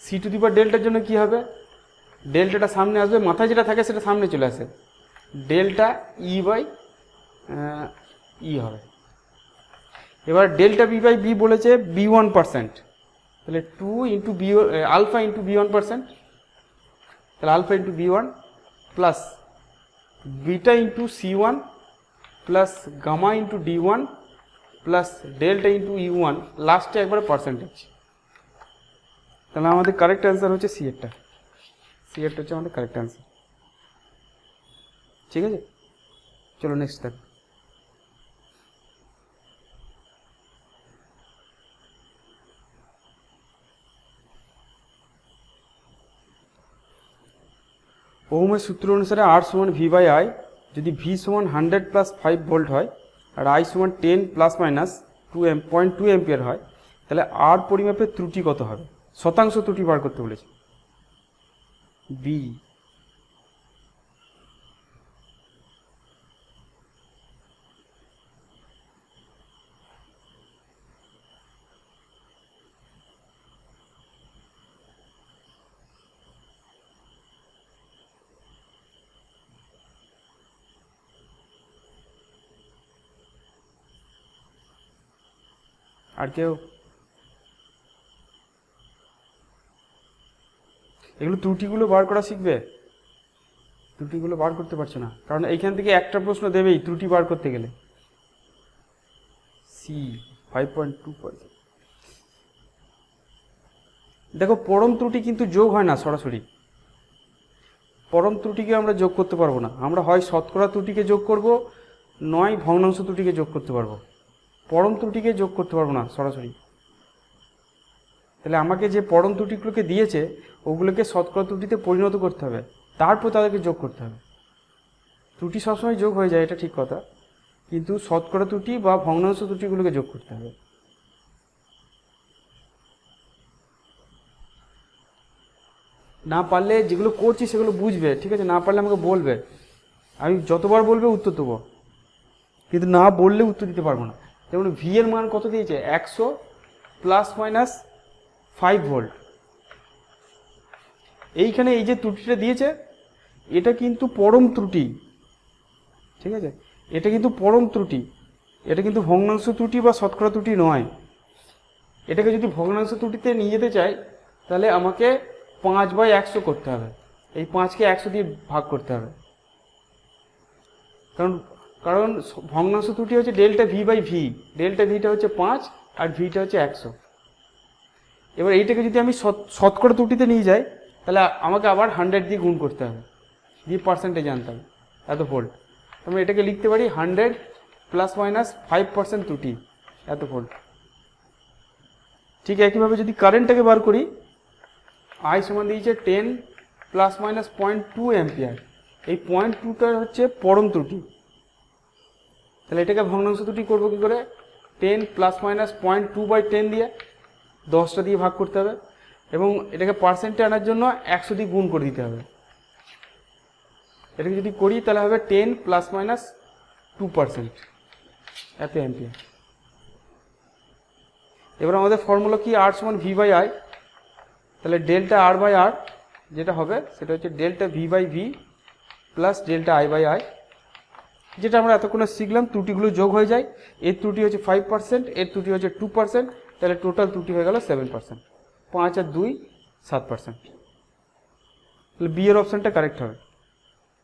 S1: সি টু দি পাওয়ার ডেল্টার জন্য কি হবে? ডেল্টাটা সামনে আসবে, মাথায় যেটা থাকে সেটা সামনে চলে আসে, ডেল্টা ই বাই ই হবে। এবার ডেল্টা বি বাই বি বলেছে B1%, তাহলে 2 into B alpha into B1%, তাহলে alpha into B1 plus beta into C1 plus gamma into D1 plus delta into E1, লাস্টে একবারে পার্সেন্টেজ। তাহলে আমাদের কারেক্ট অ্যান্সার হচ্ছে সি এরটা, সি এরটা হচ্ছে আমাদের কারেক্ট অ্যান্সার। ঠিক আছে, চলো নেক্সট দেখ। ওহমের সূত্র অনুসারে আর সমান ভি বাই আই, যদি ভি সমান 100 প্লাস 5 ভোল্ট হয় আর আই সমান 10 প্লাস মাইনাস 0.2 অ্যাম্পিয়ার হয়, তাহলে আর পরিমাপের ত্রুটি কত হবে? শতাংশ ত্রুটি বার করতে বলেছে। বি আর কেউ? এগুলো ত্রুটিগুলো বার করা শিখবে, ত্রুটিগুলো বার করতে পারছো না, কারণ এইখান থেকে একটা প্রশ্ন দেবেই ত্রুটি বার করতে গেলে। সি 5.2%। দেখো পরম ত্রুটি কিন্তু যোগ হয় না সরাসরি, পরম ত্রুটিকে আমরা যোগ করতে পারবো না, আমরা হয় শতকরা ত্রুটিকে যোগ করব, নয় ভগ্নাংশ ত্রুটিকে যোগ করতে পারবো, পরম ত্রুটিকে যোগ করতে পারবো না সরাসরি। তাহলে আমাকে যে পরম ত্রুটিগুলোকে দিয়েছে ওগুলোকে শতকরা ত্রুটিতে পরিণত করতে হবে, তারপর তাদেরকে যোগ করতে হবে। ত্রুটি সবসময় যোগ হয়ে যায়, এটা ঠিক কথা, কিন্তু শতকরা ত্রুটি বা ভগ্নাংশ ত্রুটিগুলোকে যোগ করতে হবে। না পারলে যেগুলো করছি সেগুলো বুঝবে, ঠিক আছে, না পারলে আমাকে বলবে, আমি যতবার বলবে উত্তর দেবো, কিন্তু না বললে উত্তর দিতে পারবো না। যেমন ভি এর মান কত দিয়েছে? 100 প্লাস মাইনাস 5 ভোল্ট। এইখানে এই যে ত্রুটিটা দিয়েছে এটা কিন্তু পরম ত্রুটি, ঠিক আছে, এটা কিন্তু পরম ত্রুটি, এটা কিন্তু ভগ্নাংশ ত্রুটি বা শতকরা ত্রুটি নয়। এটাকে যদি ভগ্নাংশ ত্রুটিতে নিয়ে যেতে চাই তাহলে আমাকে 5/100 করতে হবে, এই 5কে 100 দিয়ে ভাগ করতে হবে, কারণ ভগ্নাংশ ত্রুটি হচ্ছে delta V by v, delta ভিটা হচ্ছে 5 আর ভিটা হচ্ছে 100। এবার এইটাকে যদি আমি শতকরা ত্রুটিতে নিয়ে যাই তাহলে আমাকে আবার 100 দিয়ে গুণ করতে হবে, দিয়ে পার্সেন্টেজ আনতে হবে, এত ভোল্ট। আমরা এটাকে লিখতে পারি 100 প্লাস মাইনাস 5% ত্রুটি, এত ভোল্ট। ঠিক একইভাবে যদি কারেন্টটাকে বার করি, আই সমান দিয়েছে 10 প্লাস মাইনাস 0.2 অ্যাম্পিয়ার, এই 0.2টা হচ্ছে পরম ত্রুটি। তাহলে এটাকে ভগ্নাংশ ত্রুটি করবো কী করে? 10 প্লাস মাইনাস 0.2/10 দিয়ে 10টা দিয়ে ভাগ করতে হবে, এবং এটাকে পার্সেন্টে আনার জন্য 100 দিয়ে গুণ করে দিতে হবে। এটাকে যদি করি তাহলে হবে 10 প্লাস মাইনাস 2%, এত অ্যাম্পিয়ার। এবার আমাদের ফর্মুলা কি? আর সমান ভি বাই আই, তাহলে ডেল্টা আর বাই আর যেটা হবে সেটা হচ্ছে delta V by V plus delta I by I, যেটা আমরা এতক্ষণে শিখলাম। ত্রুটিগুলো যোগ হয়ে যায়, এর ত্রুটি হচ্ছে 5%, এর ত্রুটি হচ্ছে 2%, তাহলে টোটাল ত্রুটি হয়ে গেল 7%। 5 আর 2 7%। তাহলে বি এর অপশানটা কারেক্ট হবে,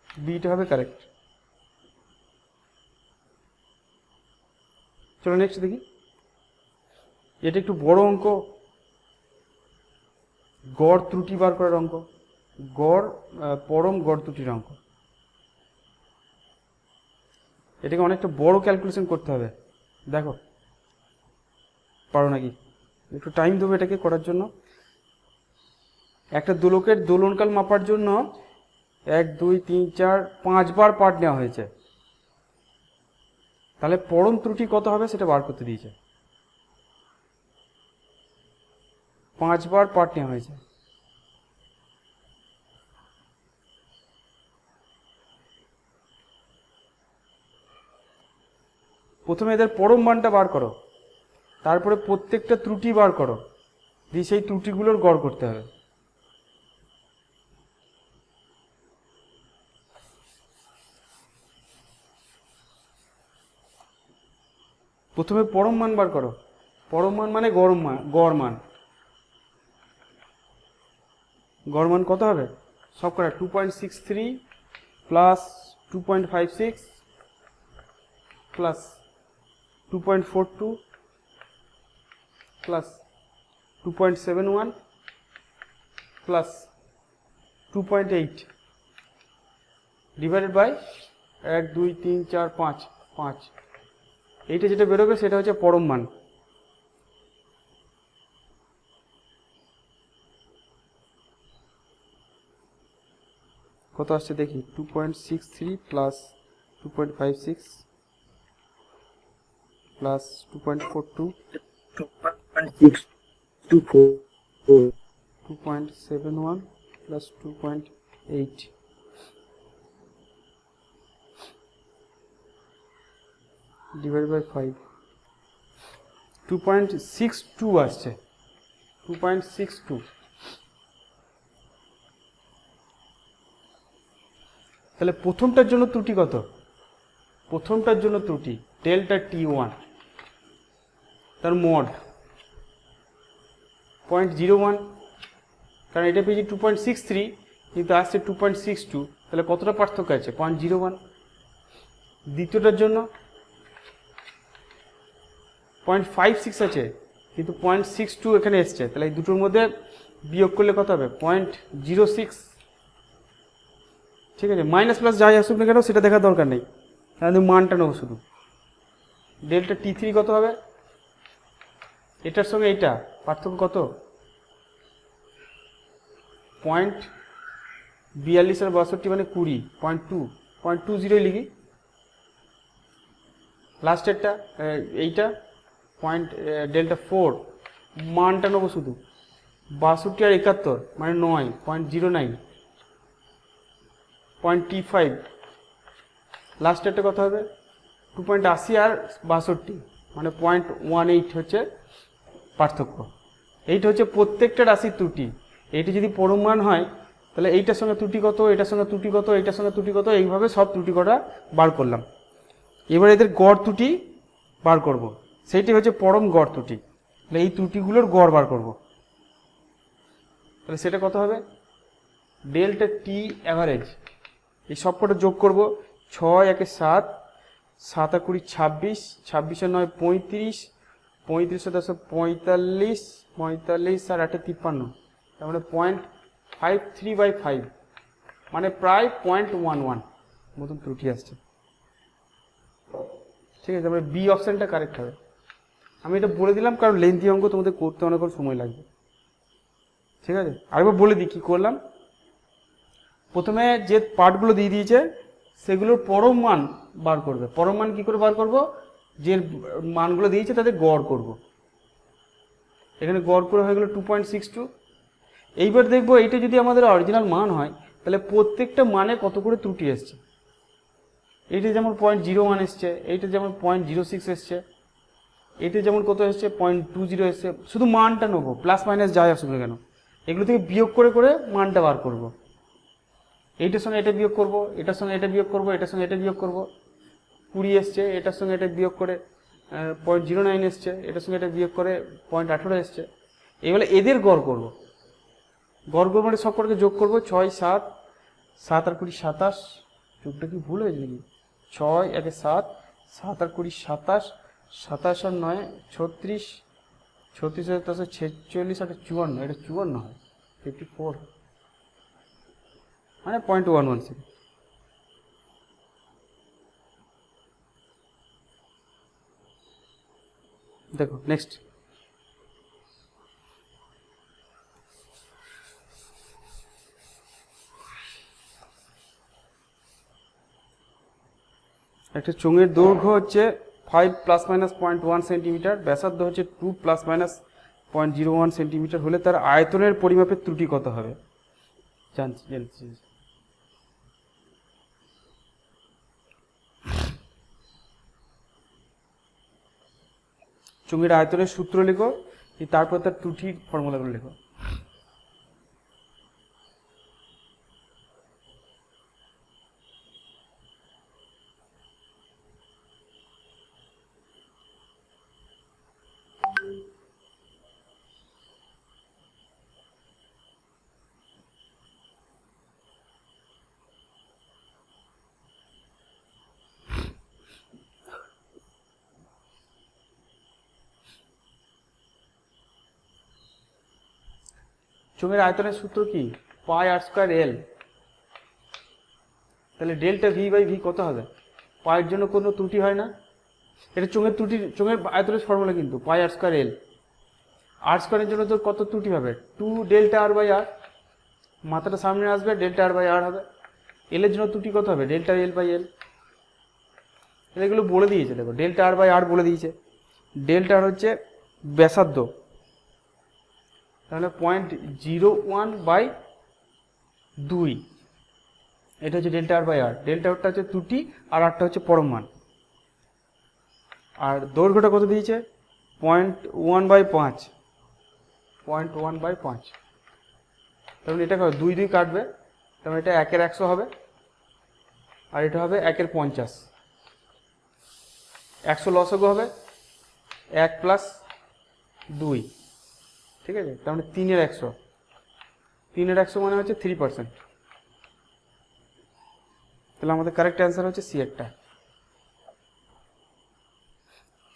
S1: বিটা হবে কারেক্ট। চলো নেক্সট দেখি, এটা একটু বড় অঙ্ক, গড় ত্রুটি বার করার অঙ্ক, পরম গড় ত্রুটির অঙ্ক। এটাকে অনেকটা বড় ক্যালকুলেশন করতে হবে, দেখো পারো নাকি। একটু টাইম দেবো এটাকে করার জন্য। একটা দোলকের দোলনকাল মাপার জন্য 1 2 3 4 5 বার পার্ট নেওয়া হয়েছে, তাহলে পরম ত্রুটি কত হবে সেটা বার করতে দিয়েছে। 5 বার পার্ট নেওয়া হয়েছে, প্রথমে এদের পরম মানটা বার করো, তারপরে প্রত্যেকটা ত্রুটি বার করো, দিয়ে সেই ত্রুটিগুলোর গড় করতে হবে। প্রথমে পরম মান বার করো, পরম মান মানে গড় মান। গড় মান কত হবে সব করা? 2.63 plus 2.56 plus 2.42 plus 2.71 plus 2.8 divided by 1 2 3 4 5 5। এইটা যেটা বেরোবে সেটা হচ্ছে পরম মান। কত আসছে দেখি, 2.63 plus 2.56 plus 2.42 2.71 plus 2.8 divided by 5, 2.62 আসছে, 2.62। তাহলে প্রথমটার জন্য ত্রুটি কত? প্রথমটার জন্য ত্রুটি ডেল্টা T1, তার মড 0.01, কারণ এটা পেয়েছি 2.63 কিন্তু আসছে 2.62, তাহলে কতটা পার্থক্য আছে? 0.01। দ্বিতীয়টার জন্য 0.56 আছে কিন্তু 0.62 এখানে এসছে, তাহলে এই দুটোর মধ্যে বিয়োগ করলে কত হবে? 0.06। ঠিক আছে, মাইনাস প্লাস যাই আসুক না কেন সেটা দেখার দরকার নেই, আমি মানটা নেবো শুধু। ডেল্টা T3 কত হবে? এটার সঙ্গে এইটা পার্থক্য কত? 0.42 আর 62 মানে 20, 0.20 লিখি। লাস্টেরটা এইটা ডেল্টা 4 মানটা নেবো শুধু, 62 আর 71 মানে 9, 0.09, 0.T5। লাস্টেরটা কত হবে? 2.80 আর 62 মানে 0.18 হচ্ছে পার্থক্য। এইটা হচ্ছে প্রত্যেকটা রাশির ত্রুটি। এইটা যদি পরম মান হয় তাহলে এইটার সঙ্গে ত্রুটি কত, এটার সঙ্গে ত্রুটি কত, এইটার সঙ্গে ত্রুটি কত, এইভাবে সব ত্রুটি কটা বার করলাম। এবার এদের গড় ত্রুটি বার করব, সেইটি হচ্ছে পরম গড় ত্রুটি। তাহলে এই ত্রুটিগুলোর গড় বার করব, তাহলে সেটা কত হবে? ডেল্টা টি অ্যাভারেজ, এই সব কটা যোগ করব। 6 1 7, 7 আর 20 26, 26 আর 9 35, 35 আর 10 45, 45 আর 8 53, তার মানে 0.53/5 মানে প্রায় 0.11 মতন ত্রুটি আসছে। ঠিক আছে, তারপরে বি অপশানটা কারেক্ট হবে। আমি এটা বলে দিলাম কারণ লেন্থি অঙ্ক তোমাদের করতে অনেকক্ষণ সময় লাগবে। ঠিক আছে, আরেকবার বলে দিই কী করলাম। প্রথমে যে পার্টগুলো দিয়ে দিয়েছে সেগুলোর পরম মান বার করবে। পরম মান কী করে বার করব? যে মানগুলো দিয়েছে তাদের গড় করব। এখানে গড় করে হয়ে গেল 2.62। এইবার দেখবো এইটা যদি আমাদের অরিজিনাল মান হয় তাহলে প্রত্যেকটা মানে কত করে ত্রুটি এসছে। এইটা যেমন 0.01 এসছে, এইটা যেমন 0.06 এসছে, এইটা যেমন কত এসছে 0.20 এসছে। শুধু মানটা নেবো, প্লাস মাইনাস যাই আসুক না কেন। এগুলো থেকে বিয়োগ করে করে মানটা বার করব। এইটার সঙ্গে এটা বিয়োগ করব, এটার সঙ্গে এটা বিয়োগ করব, এটার সঙ্গে এটা বিয়োগ করব। 20 এসছে, এটার সঙ্গে এটা বিয়োগ করে 0.09 এসছে, এটার সঙ্গে এটা বিয়োগ করে 0.18 এসছে। এবারে এদের গড় করব। গড় করব মানে সব কটাকে যোগ করব। 6 7 7 আর 20 27, যোগটা কি ভুল হয়েছে নাকি? 6 একে 7, 7 আর 20 27, 27 আর 9 36, 36 আর 10 46 আর 54, এটা 54 হয়, 54 মানে 0.116। দেখো নেক্সট, একটা চোঙের দৈর্ঘ্য হচ্ছে 5 ± 0.1 সেন্টিমিটার, ব্যাসার্ধ হচ্ছে 2 ± 0.01 সেন্টিমিটার হলে তার আয়তনের পরিমাপের ত্রুটি কত হবে? জানছি। চোঙের আয়তনের সূত্র লেখো, তারপর তার ত্রুটির ফর্মুলাগুলো লেখো। চোঙের আয়তনের সূত্র কি? πr²l। তাহলে ডেল্টা v/v কত হবে? পায়ের জন্য কোনো ত্রুটি হয় না, এটা চোঙের ত্রুটি, চোঙের আয়তনের ফর্মুলা কিন্তু πr²l। r² জন্য তো কত ত্রুটি হবে? 2 ডেল্টা r/r, মাথাটা সামনে আসবে, ডেল্টা r/r হবে। এল এর জন্য ত্রুটি কত হবে? Delta l/l। এগুলো বলে দিয়েছে, দেখো ডেল্টা r/r বলে দিয়েছে। ডেল্টা r হচ্ছে ব্যাসার্ধ, তাহলে 0.01/2, এটা হচ্ছে ডেল্টা r/r। ডেল্টা ওটা হচ্ছে ত্রুটি আর আরটা হচ্ছে পরম মান। আর দৈর্ঘ্যটা কত দিয়েছে? 0.1/5, 0.1/5। তাহলে এটা 2 2 কাটবে, তাহলে এটা 1 এর 100 হবে, আর এটা হবে 1 এর 50। 100 লসগু হবে, 1 + 2, ঠিক আছে? তার মানে 3 এর 100, 3 এর 100 মানে হচ্ছে 3%। তাহলে আমাদের কারেক্ট অ্যান্সার হচ্ছে সি একটা।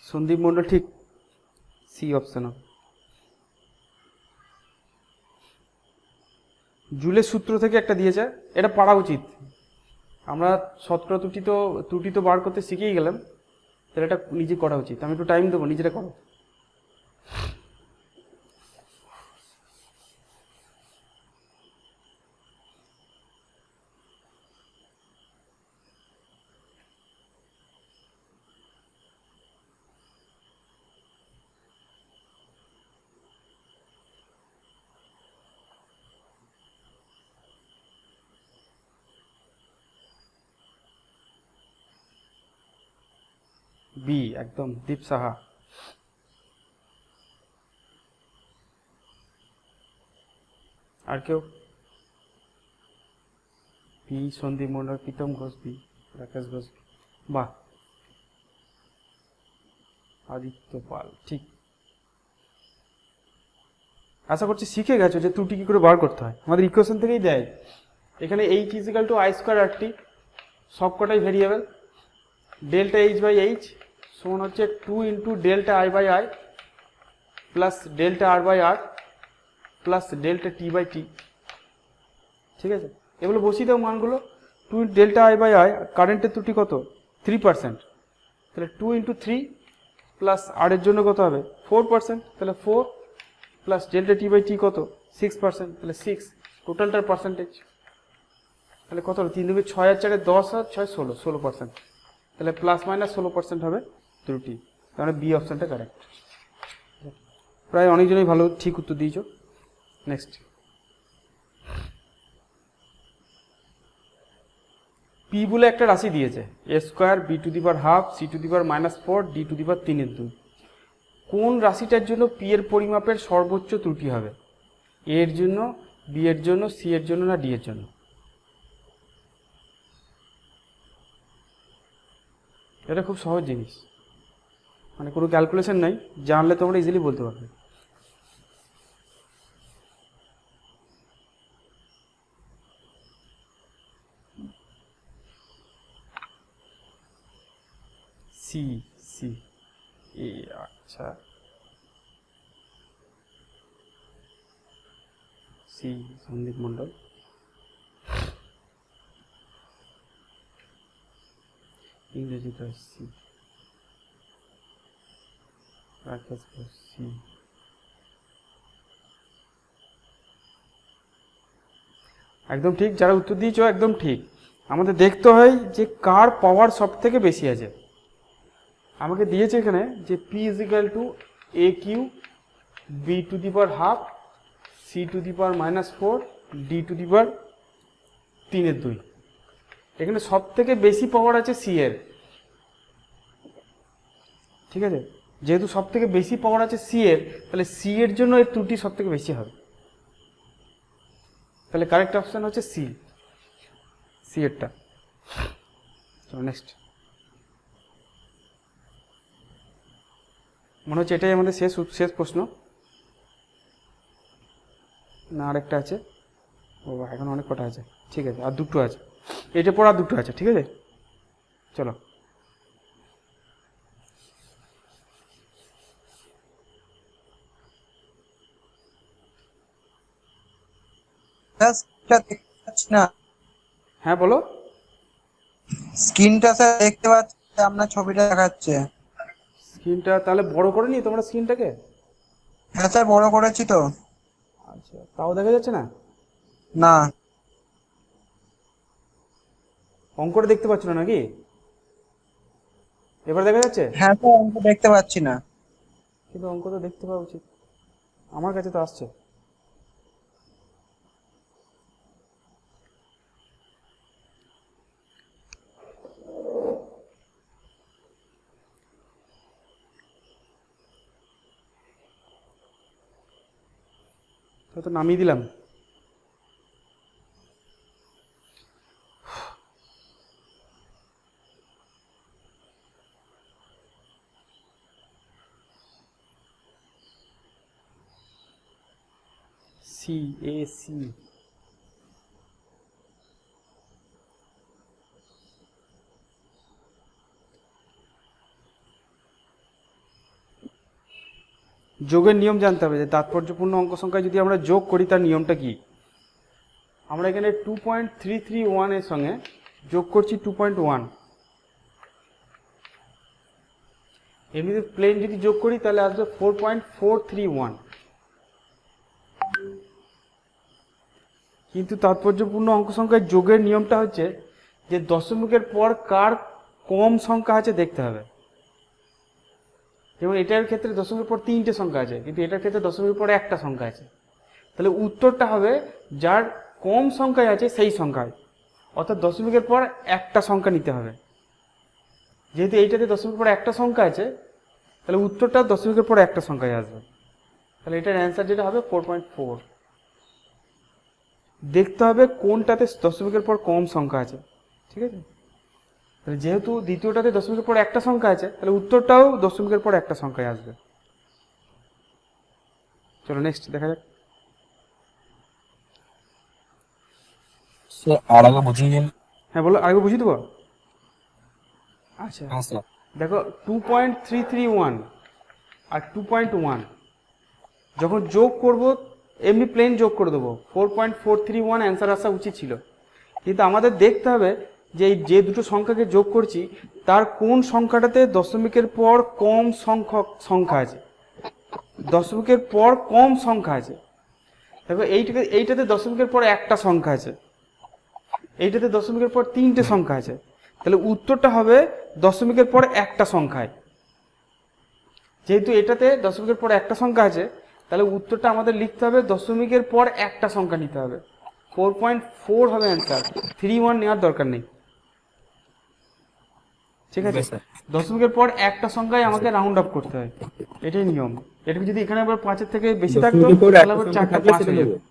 S1: সন্দীপ মণ্ডল ঠিক, সি অপশন হবে। জুলের সূত্র থেকে একটা দিয়েছে, এটা পড়া উচিত। আমরা শতকরা ত্রুটি তো বার করতে শিখেই গেলাম, তাহলে এটা নিজে করা উচিত। আমি একটু টাইম দেবো, নিজেরা করো। বি একদম, দীপ সাহা। আর কেউ? বি সন্দীপ মন্ডল, প্রীতম ঘোষ বি, রাকেশ ঘোষ, বাহ। আদিত্য পাল ঠিক। আশা করছি শিখে গেছো যে ত্রুটি কি করে বার করতে হয়। আমাদের ইকুয়েশন থেকেই দেয়। এখানে h = i²rt, সবকটাই ভেরিয়েবল। ডেল্টা h/h সমান হচ্ছে 2 × delta i/i plus delta r/r plus delta t/t, ঠিক আছে? এগুলো বসিয়ে দাও মানগুলো। 2 ডেল্টা i/i, কারেন্টের ত্রুটি কত? 3%, তাহলে 2 × 3 প্লাস আর এর জন্য কত হবে? 4%, তাহলে 4 প্লাস ডেল্টা t/t কত? 6%, তাহলে 6 টোটালটার পার্সেন্টেজ। তাহলে কত হলো? 3 × 6 আর 4 10 আর 6 16, 16%, তাহলে ±16% হবে ত্রুটি। তাহলে বি অপশনটা কারেক্ট। প্রায় অনেকজনই ভালো ঠিক উত্তর দিয়েছ। নেক্সট, পি বলে একটা রাশি দিয়েছে, a² b⁻½ c⁻⁻4 d⁻³ এর 2। কোন রাশিটার জন্য পি এর পরিমাপের সর্বোচ্চ ত্রুটি হবে? এ এর জন্য, বি এর জন্য, সি এর জন্য না ডি এর জন্য? এটা খুব সহজ জিনিস, মানে কোনো ক্যালকুলেশন নাই, জানলে তোমরা ইজিলি বলতে পারবে। সি সি এ, আচ্ছা সি সন্দীপ মণ্ডল, ইংরেজিতে সি, রাকেশ ঘোষ সি। একদম ঠিক, যারা উত্তর দিয়েছ একদম ঠিক। আমাদের দেখতে হয় যে কার পাওয়ার সব থেকে বেশি আছে। আমাকে দিয়েছে এখানে যে p is equal to a cube b to the power half c to the power -4 d to the power 3/2। এখানে সব থেকে বেশি পাওয়ার আছে সি এর, ঠিক আছে? যেহেতু সব থেকে বেশি পাওয়ার আছে সি এর, তাহলে সি এর জন্য এর ত্রুটি সব থেকে বেশি হবে। তাহলে কারেক্ট অপশন হচ্ছে সি, সি এরটা। চলো নেক্সট। মনে হচ্ছে এটাই আমাদের শেষ প্রশ্ন, না আরেকটা আছে? ও এখন অনেক কটা আছে, ঠিক আছে, আর দুটো আছে, এটা পর আর দুটো আছে, ঠিক আছে? চলো।
S3: না,
S1: হ্যাঁ বলো।
S3: স্ক্রিনটা স্যার দেখতে পাচ্ছি, আপনার ছবিটা দেখাচ্ছে।
S1: স্ক্রিনটা তাহলে বড় করে নি তোমরা স্ক্রিনটাকে?
S3: হ্যাঁ স্যার, বড় করেছি তো।
S1: আচ্ছা, তাও দেখা যাচ্ছে না?
S3: না।
S1: অঙ্কটা দেখতে পাচ্ছ না নাকি? এবার দেখা যাচ্ছে?
S3: হ্যাঁ স্যার, আমি তো দেখতে পাচ্ছি না।
S1: কিন্তু অঙ্ক তো দেখতে পাওয়া উচিত, আমার কাছে তো আসছে। তো নামিয়ে দিলাম। সি এ সি, যোগের নিয়ম জানতে হবে যে তাৎপর্যপূর্ণ অঙ্ক সংখ্যায় যদি আমরা যোগ করি তার নিয়মটা কি। আমরা এখানে 2.331 এর সঙ্গে যোগ করছি 2.1। এমনিতে প্লেন যদি যোগ করি তাহলে আসবে 4.431। কিন্তু তাৎপর্যপূর্ণ অঙ্ক সংখ্যায় যোগের নিয়মটা হচ্ছে যে দশমিকের পর কার কম সংখ্যা আছে দেখতে হবে। যেমন এটার ক্ষেত্রে দশমিকের পর 3টে সংখ্যা আছে, কিন্তু এটার ক্ষেত্রে দশমিকের পর একটা সংখ্যা আছে। তাহলে উত্তরটা হবে যার কম সংখ্যায় আছে সেই সংখ্যায়, অর্থাৎ দশমিকের পর একটা সংখ্যা নিতে হবে। যেহেতু এইটাতে দশমিকের পর একটা সংখ্যা আছে, তাহলে উত্তরটা দশমিকের পর একটা সংখ্যায় আসবে। তাহলে এটার অ্যান্সার যেটা হবে 4.4। দেখতে হবে কোনটাতে দশমিকের পর কম সংখ্যা আছে, ঠিক আছে? তাহলে যেহেতু দ্বিতীয়টাতে দশমিকের পর একটা সংখ্যা আছে, তাহলে উত্তরটাও দশমিকের পর একটা সংখ্যায় আসবে। চলো নেক্সট দেখা যাক।
S4: আর আগে বুঝিয়ে দিন।
S1: হ্যাঁ বলো, আগে বুঝিয়ে দেবো। আচ্ছা
S4: হ্যাঁ স্যার।
S1: দেখো 2.331 আর 2.1 যখন যোগ করব এমনি প্লেন যোগ করে দেবো, 4.431 অ্যান্সার আসা উচিত ছিল। কিন্তু আমাদের দেখতে হবে যে এই যে দুটো সংখ্যাকে যোগ করছি তার কোন সংখ্যাটাতে দশমিকের পর কম সংখ্যক সংখ্যা আছে, দশমিকের পর কম সংখ্যা আছে। দেখো এইটাতে দশমিকের পর একটা সংখ্যা আছে, এইটাতে দশমিকের পর 3টে সংখ্যা আছে। তাহলে উত্তরটা হবে দশমিকের পর একটা সংখ্যায়। যেহেতু এটাতে দশমিকের পর একটা সংখ্যা আছে, তাহলে উত্তরটা আমাদের লিখতে হবে দশমিকের পর একটা সংখ্যা নিতে হবে। 4.4 হবে অ্যান্সার, 31 নেওয়ার দরকার নেই। ঠিক আছে,
S4: বেশ স্যার।
S1: দশমিকের পর একটা সংখ্যায় আমাকে রাউন্ড আপ করতে হয়, এটাই নিয়ম। এটুকু যদি এখানে আবার 5-এর থেকে বেশি থাকতো
S4: দশমিকের পর
S1: তাহলে
S4: একটা
S1: আবার
S4: সংখ্যা
S1: 4টা
S4: থাকলে
S1: 5
S4: সেটা
S1: হয়ে
S4: নেব।
S1: যাবে।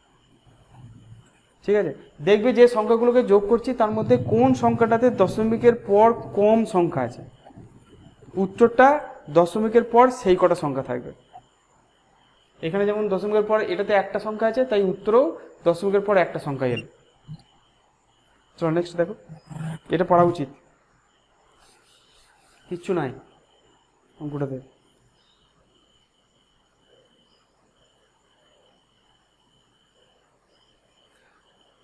S1: ঠিক আছে, দেখবে যে সংখ্যাগুলোকে যোগ করছি তার মধ্যে কোন সংখ্যাটাতে দশমিকের পর কম সংখ্যা আছে, উত্তরটা দশমিকের পর সেই কটা সংখ্যা থাকবে। এখানে যেমন দশমিকের পর এটাতে একটা সংখ্যা আছে, তাই উত্তরও দশমিকের পর একটা সংখ্যা এলো। চলো নেক্সট দেখো, এটা পড়া উচিত, কিচ্ছু নাই অঙ্কটাতে।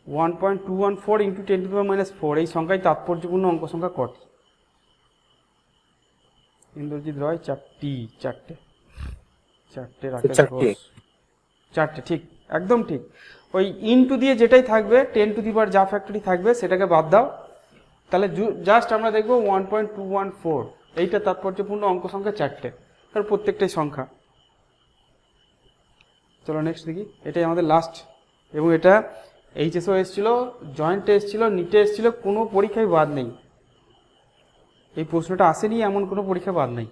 S1: (1.214 × 10⁻⁻4) এই সংখ্যায় তাৎপর্যপূর্ণ অঙ্ক সংখ্যা কটি? ইন্দ্রজিৎ রয় চারটে রাকেশ
S4: চারটে।
S1: ঘোষ চারটে, ঠিক, একদম ঠিক। ওই ইনটু দিয়ে যেটাই থাকবে 10⁻⁴ যা ফ্যাক্টরি থাকবে সেটাকে বাদ দাও, তাহলে জাস্ট আমরা দেখবো 1.214, এইটা তাৎপর্যপূর্ণ অঙ্ক সংখ্যা চারটে, কারণ প্রত্যেকটাই সংখ্যা। চলো নেক্সট দেখি, এটাই আমাদের লাস্ট, এবং এটা এইচএসও এসেছিলো, জয়েন্টে এসেছিলো, নিটে এসেছিলো, কোনো পরীক্ষায় বাদ নেই। এই প্রশ্নটা আসেনি এমন কোনো পরীক্ষা বাদ নেই।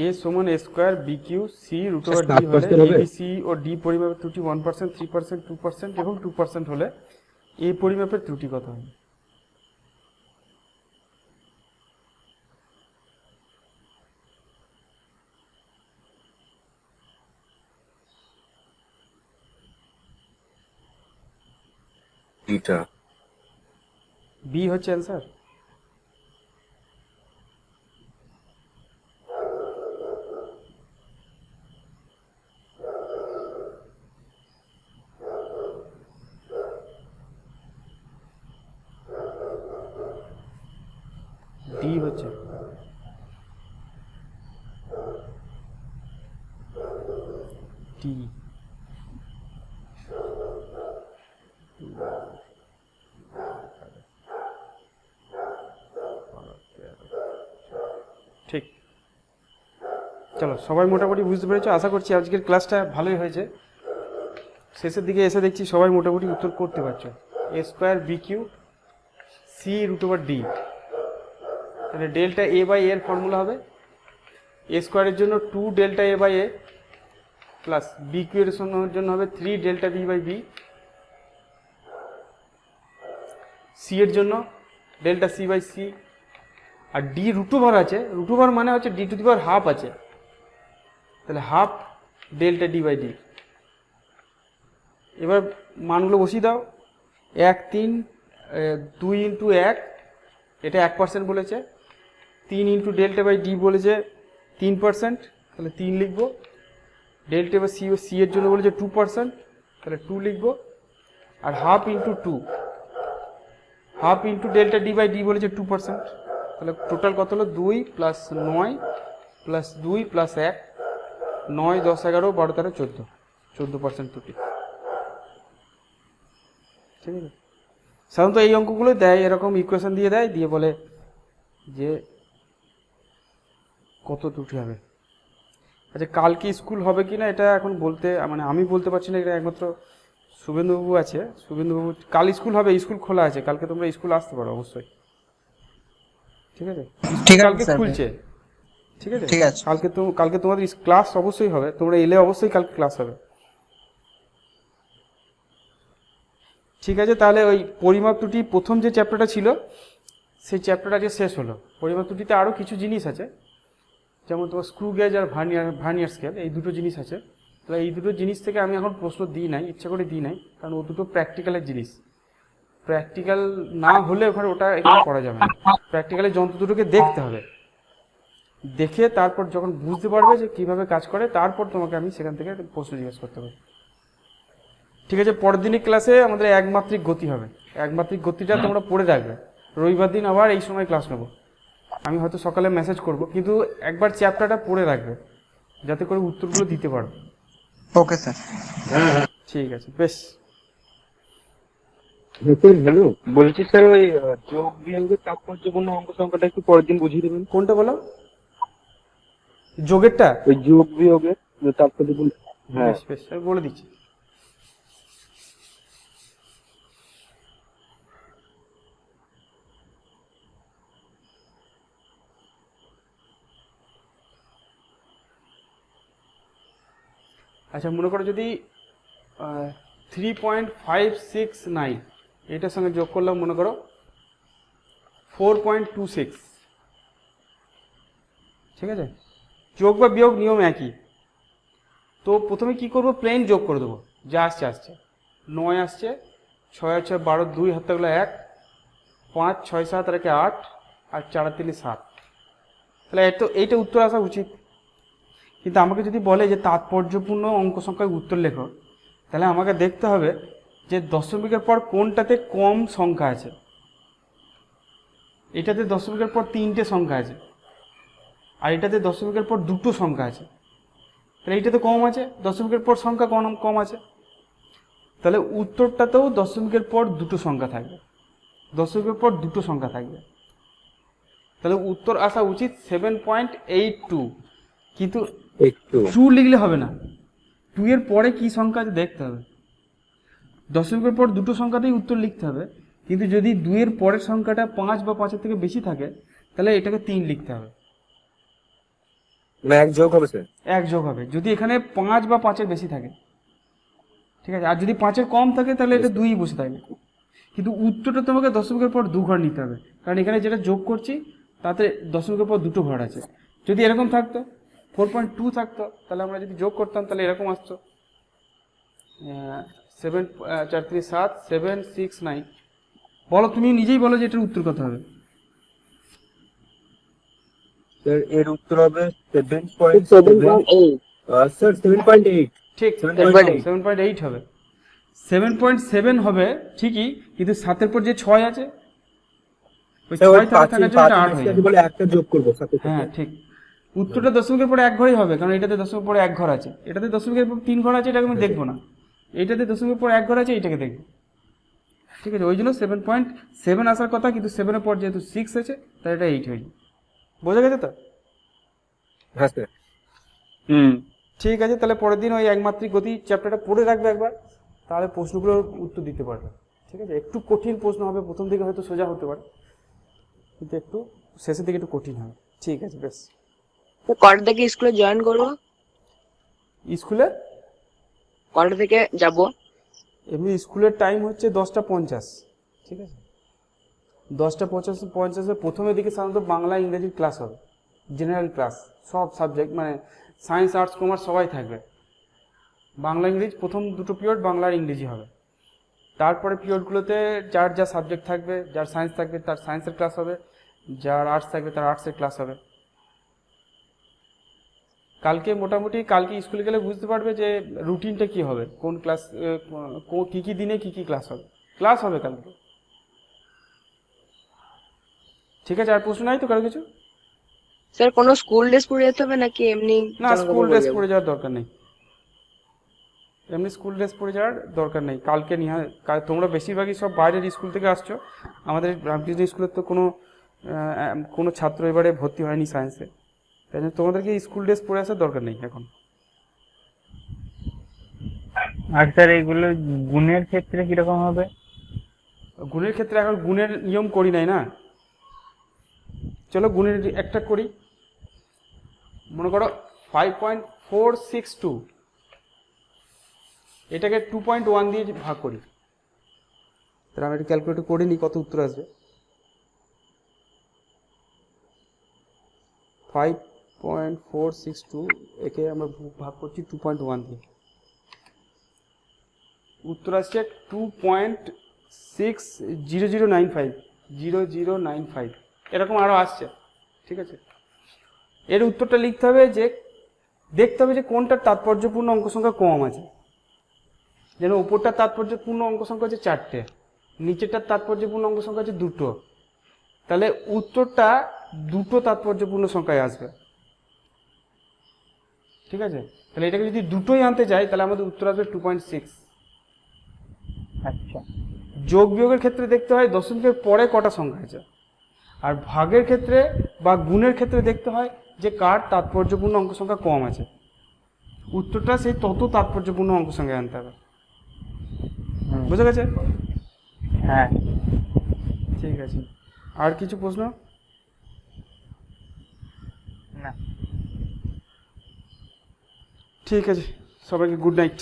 S1: এ সমান a square b cube c √d হলে
S4: 7% হবে?
S1: এ বি সি ও ডি পরিমাপের ত্রুটি 1%, 3%, 2% এবং 2% হলে এ পরিমাপের ত্রুটি কত হবে?
S4: এটা
S1: বি হচ্ছে অ্যান্সার। ডি হচ্ছে টি। ঠিক, চলো সবাই মোটামুটি বুঝতে পেরেছো, আশা করছি আজকের ক্লাসটা ভালোই হয়েছে। শেষের দিকে এসে দেখছি সবাই মোটামুটি উত্তর করতে পারছো। A square b cube c √d, তাহলে ডেল্টা এ বাই এর ফর্মুলা হবে এ স্কোয়ারের জন্য 2 delta a by a plus b cube এর জন্য হবে 3 delta b by b, c এর জন্য ডেল্টা সি বাই সি, আর ডি √ওভার আছে, √ওভার মানে হচ্ছে d⁻½ আছে, তাহলে half delta d by d. এবার মানগুলো বসিয়ে দাও, 1 3 2 × 1, এটা 1% বলেছে, 3 × ডেল্টা বাই ডি বলেছে 3%, তাহলে 3 লিখবো, ডেল্টা বা সি এর জন্য বলেছে 2%, তাহলে 2 লিখবো, আর half × 2, half × delta d by d বলেছে 2%, তাহলে টোটাল কত হলো 2 + 9 + 2 + 1, 9 10 11 12 13 14, 14% ত্রুটি। ঠিক আছে, সাধারণত এই অঙ্কগুলো দেয়, এরকম ইকুয়েশন দিয়ে দেয়, দিয়ে বলে যে কত ত্রুটি হবে। আচ্ছা, কালকে স্কুল হবে কি না এটা এখন বলতে, মানে আমি বলতে পারছি না, এটা একমাত্র শুভেন্দুবাবু আছে, শুভেন্দুবাবু কাল স্কুল হবে, স্কুল খোলা আছে, কালকে তোমরা স্কুল আসতে পারো অবশ্যই। ঠিক আছে,
S3: ঠিক আছে
S1: কালকে
S3: স্যার।
S1: খুলছে, ঠিক আছে,
S3: ঠিক আছে।
S1: কালকে তোমাদের ক্লাস অবশ্যই হবে, তোমরা এলে অবশ্যই কালকে ক্লাস হবে। ঠিক আছে, তাহলে ওই পরিমাপ ত্রুটি প্রথম যে চ্যাপ্টারটা ছিল সেই চ্যাপ্টারটা আজকে শেষ হলো। পরিমাপ ত্রুটিতে আরও কিছু জিনিস আছে, যেমন তোমার স্ক্রু গেজ আর ভার্নিয়ার স্কেল, এই দুটো জিনিস আছে। তাহলে এই দুটো জিনিস থেকে আমি এখন প্রশ্ন দিই নাই, ইচ্ছা করে দিই নাই, কারণ ও দুটো প্র্যাকটিক্যালের জিনিস, প্র্যাকটিক্যাল না হলে ওখানে ওটা এখানে করা যাবে না। প্র্যাকটিক্যালের যন্ত্র দুটোকে দেখতে হবে, দেখে তারপর যখন বুঝতে পারবে যে কিভাবে কাজ করে, তারপর তোমাকে আমি সেখান থেকে প্রশ্ন জিজ্ঞেস করতে পারি। ঠিক আছে, পরের দিনই ক্লাসে আমাদের একমাত্রিক গতি হবে, একমাত্রিক গতিটা তোমরা পড়ে রাখবে। রবিবার দিন আবার এই সময় ক্লাস নেব, আমি হয়তো সকালে মেসেজ করব, কিন্তু একবার চ্যাপ্টারটা পড়ে রাখবে যাতে করে উত্তরগুলো দিতে পারো।
S3: Okay sir.
S1: ঠিক আছে, বেশ।
S4: হ্যালো, বলছি স্যার ওই যোগ বিয়োগের তাৎপর্যপূর্ণ অঙ্ক সংখ্যাটা একটু পরের দিন বুঝিয়ে দেবেন।
S1: কোনটা বলো? যোগেরটা?
S4: ওই যোগ বিয়োগের যে তাৎপর্যপূর্ণ। হ্যাঁ,
S1: বেশ বেশ, আমি বলে দিচ্ছি। আচ্ছা, মনে করো যদি 3.569 এটার সঙ্গে যোগ করলাম, মনে করো 4.26, ঠিক আছে? যোগ বা বিয়োগ নিয়ম একই। তো প্রথমে কি করব, প্লেন যোগ করে দেবো, যা আসছে আসছে। 9 আসছে, 6 আর 6 12, 2 হাতে গেলো 1, 5 6 7 আর 1 8, আর 4 আর 3 7। তাহলে এইটা উত্তর আসা উচিত। কিন্তু আমাকে যদি বলে যে তাৎপর্যপূর্ণ অঙ্ক সংখ্যায় উত্তর লেখো, তাহলে আমাকে দেখতে হবে যে দশমিকের পর কোনটাতে কম সংখ্যা আছে। এটাতে দশমিকের পর 3টে সংখ্যা আছে, আর এটাতে দশমিকের পর 2টো সংখ্যা আছে। তাহলে এইটাতে কম আছে, দশমিকের পর সংখ্যা কম আছে। তাহলে উত্তরটাতেও দশমিকের পর 2টো সংখ্যা থাকবে, দশমিকের পর 2টো সংখ্যা থাকবে। তাহলে উত্তর আসা উচিত 7.82। কিন্তু
S4: একটু
S1: 2 লিখলে হবে না, 2 এর পরে কি সংখ্যা আছে দেখতে হবে। দশমিকের পর 2টো সংখ্যাতেই উত্তর লিখতে হবে, কিন্তু যদি 2 এর পরের সংখ্যাটা 5 বা 5-এর থেকে বেশি থাকে, তাহলে এটাকে 3 লিখতে হবে।
S4: না, এক যোগ হবে স্যার।
S1: 1 যোগ হবে যদি এখানে 5 বা 5-এর বেশি থাকে, ঠিক আছে? আর যদি 5-এর কম থাকে তাহলে এটা 2ই বসে থাকবে। কিন্তু উত্তরটা তোমাকে দশমিকের পর 2 ঘর নিতে হবে, কারণ এখানে যেটা যোগ করছি তাতে দশমিকের পর 2টো ঘর আছে। যদি এরকম থাকতো 4.2 থাকতো, তাহলে আমরা যদি যোগ করতাম তাহলে এরকম আসতো 7 4 3 7 7 6 9। বলো, তুমি নিজেই বলো যে এটার উত্তর কত হবে।
S4: স্যার এর উত্তর হবে 7.7। স্যার 7.8।
S1: ঠিক,
S4: 7.8
S1: 7.8 হবে। 7.7 হবে ঠিকই, কিন্তু 7-এর পর যে 6 আছে, ওই
S4: স্যার ওই
S1: 6 থাকার জন্য এটা 8 হয়ে যাবে।
S4: বলে একটা যোগ করবো সাথে
S1: হ্যাঁ
S4: সাথে।
S1: ঠিক, উত্তরটা দশমিকের পরে 1 ঘরই হবে, কারণ এটাতে দশমিকের পরে 1 ঘর আছে, এটাতে দশমিকের পর 3 ঘর আছে, এটাকে আমি দেখবো না। এইটাতে দশমিকের পর 1 ঘর আছে, এইটাকে দেখবো, ঠিক আছে? ওই জন্য 7.7 আসার কথা, কিন্তু 7-এর পর যেহেতু 6 আছে তাই এটা 8 হয়ে যায়। বোঝা গেছে তো?
S4: হ্যাঁ স্যার।
S1: ঠিক আছে, তাহলে পরের দিন ওই একমাত্রিক গতি চ্যাপ্টারটা পড়ে রাখবে একবার, তাহলে প্রশ্নগুলোর উত্তর দিতে পারবে, ঠিক আছে? একটু কঠিন প্রশ্ন হবে, প্রথম দিকে হয়তো সোজা হতে পারে, কিন্তু একটু শেষের দিকে একটু কঠিন হবে। ঠিক আছে, বেশ।
S2: তো কটা থেকে স্কুলে জয়েন করবো?
S1: স্কুলে
S2: কটা থেকে যাব?
S1: এমনি স্কুলের টাইম হচ্ছে 10টা 50, ঠিক আছে? 10টা 50 প্রথমের দিকে সাধারণত বাংলা ইংরেজির ক্লাস হবে, জেনারেল ক্লাস, সব সাবজেক্ট, মানে সায়েন্স আর্টস কমার্স সবাই থাকবে। বাংলা ইংরেজি প্রথম 2টো পিরিয়ড বাংলা আর ইংরেজি হবে। তারপরে পিরিয়ডগুলোতে যার যা সাবজেক্ট থাকবে, যার সায়েন্স থাকবে তার সায়েন্সের ক্লাস হবে, যার আর্টস থাকবে তার আর্টসের ক্লাস হবে। কালকে মোটামুটি কালকে স্কুলে গেলে বুঝতে পারবে যে রুটিনটা কি হবে, কোন ক্লাস, কী কী দিনে কী কী ক্লাস হবে কালকে, ঠিক আছে? আর প্রশ্ন নাই তো কারো কিছু?
S2: স্যার কোনো স্কুল ড্রেস পরে যেতে হবে নাকি এমনি
S1: না,
S2: জামা
S1: স্কুল
S2: কাপড়
S1: ড্রেস
S2: যাবো?
S1: পরে যাওয়ার দরকার নেই, এমনি স্কুল ড্রেস পরে যাওয়ার দরকার নেই। কালকে তোমরা বেশিরভাগই সব বাইরের স্কুল থেকে আসছো, আমাদের রামকৃষ্ণ স্কুলের তো কোনো ছাত্র এবারে ভর্তি হয়নি সায়েন্সে, তাই জন্য তোমাদেরকে স্কুল ড্রেস পরে আসার দরকার নেই এখন।
S5: আর স্যার এগুলো গুণের ক্ষেত্রে কিরকম হবে?
S1: গুণের ক্ষেত্রে এখন গুণের নিয়ম করি নাই না, চলো গুণের একটা করি। মনে করো 5.462, এটাকে 2.1 দিয়ে ভাগ করি, তাহলে আমি এটা ক্যালকুলেট করে নিই কত উত্তর আসবে। 5.462 একে আমরা ভাগ করছি 2.1 দিয়ে, উত্তর আসছে 2.60095 এরকম আরও আসছে, ঠিক আছে? এর উত্তরটা লিখতে হবে, যে দেখতে হবে যে কোনটার তাৎপর্যপূর্ণ অঙ্ক সংখ্যা কম আছে। যেন উপরটার তাৎপর্যপূর্ণ অঙ্ক সংখ্যা হচ্ছে 4টে, নিচেরটার তাৎপর্যপূর্ণ অঙ্ক সংখ্যা হচ্ছে 2টো, তাহলে উত্তরটা 2টো তাৎপর্যপূর্ণ সংখ্যায় আসবে, ঠিক আছে? তাহলে এটাকে যদি 2টোই আনতে যাই তাহলে আমাদের উত্তর আসবে 2.6।
S5: আচ্ছা,
S1: যোগ বিয়োগের ক্ষেত্রে দেখতে হয় দশমিকের পরে কটা সংখ্যা আছে, আর ভাগের ক্ষেত্রে বা গুণের ক্ষেত্রে দেখতে হয় যে কার তাৎপর্যপূর্ণ অঙ্ক সংখ্যা কম আছে। উত্তরটা সেই তত তাৎপর্যপূর্ণ অঙ্ক সংখ্যা আনতে হবে। বুঝে গেছে?
S5: হ্যাঁ।
S1: ঠিক আছে, আর কিছু প্রশ্ন?
S5: না।
S1: ঠিক আছে, সবাইকে গুড নাইট।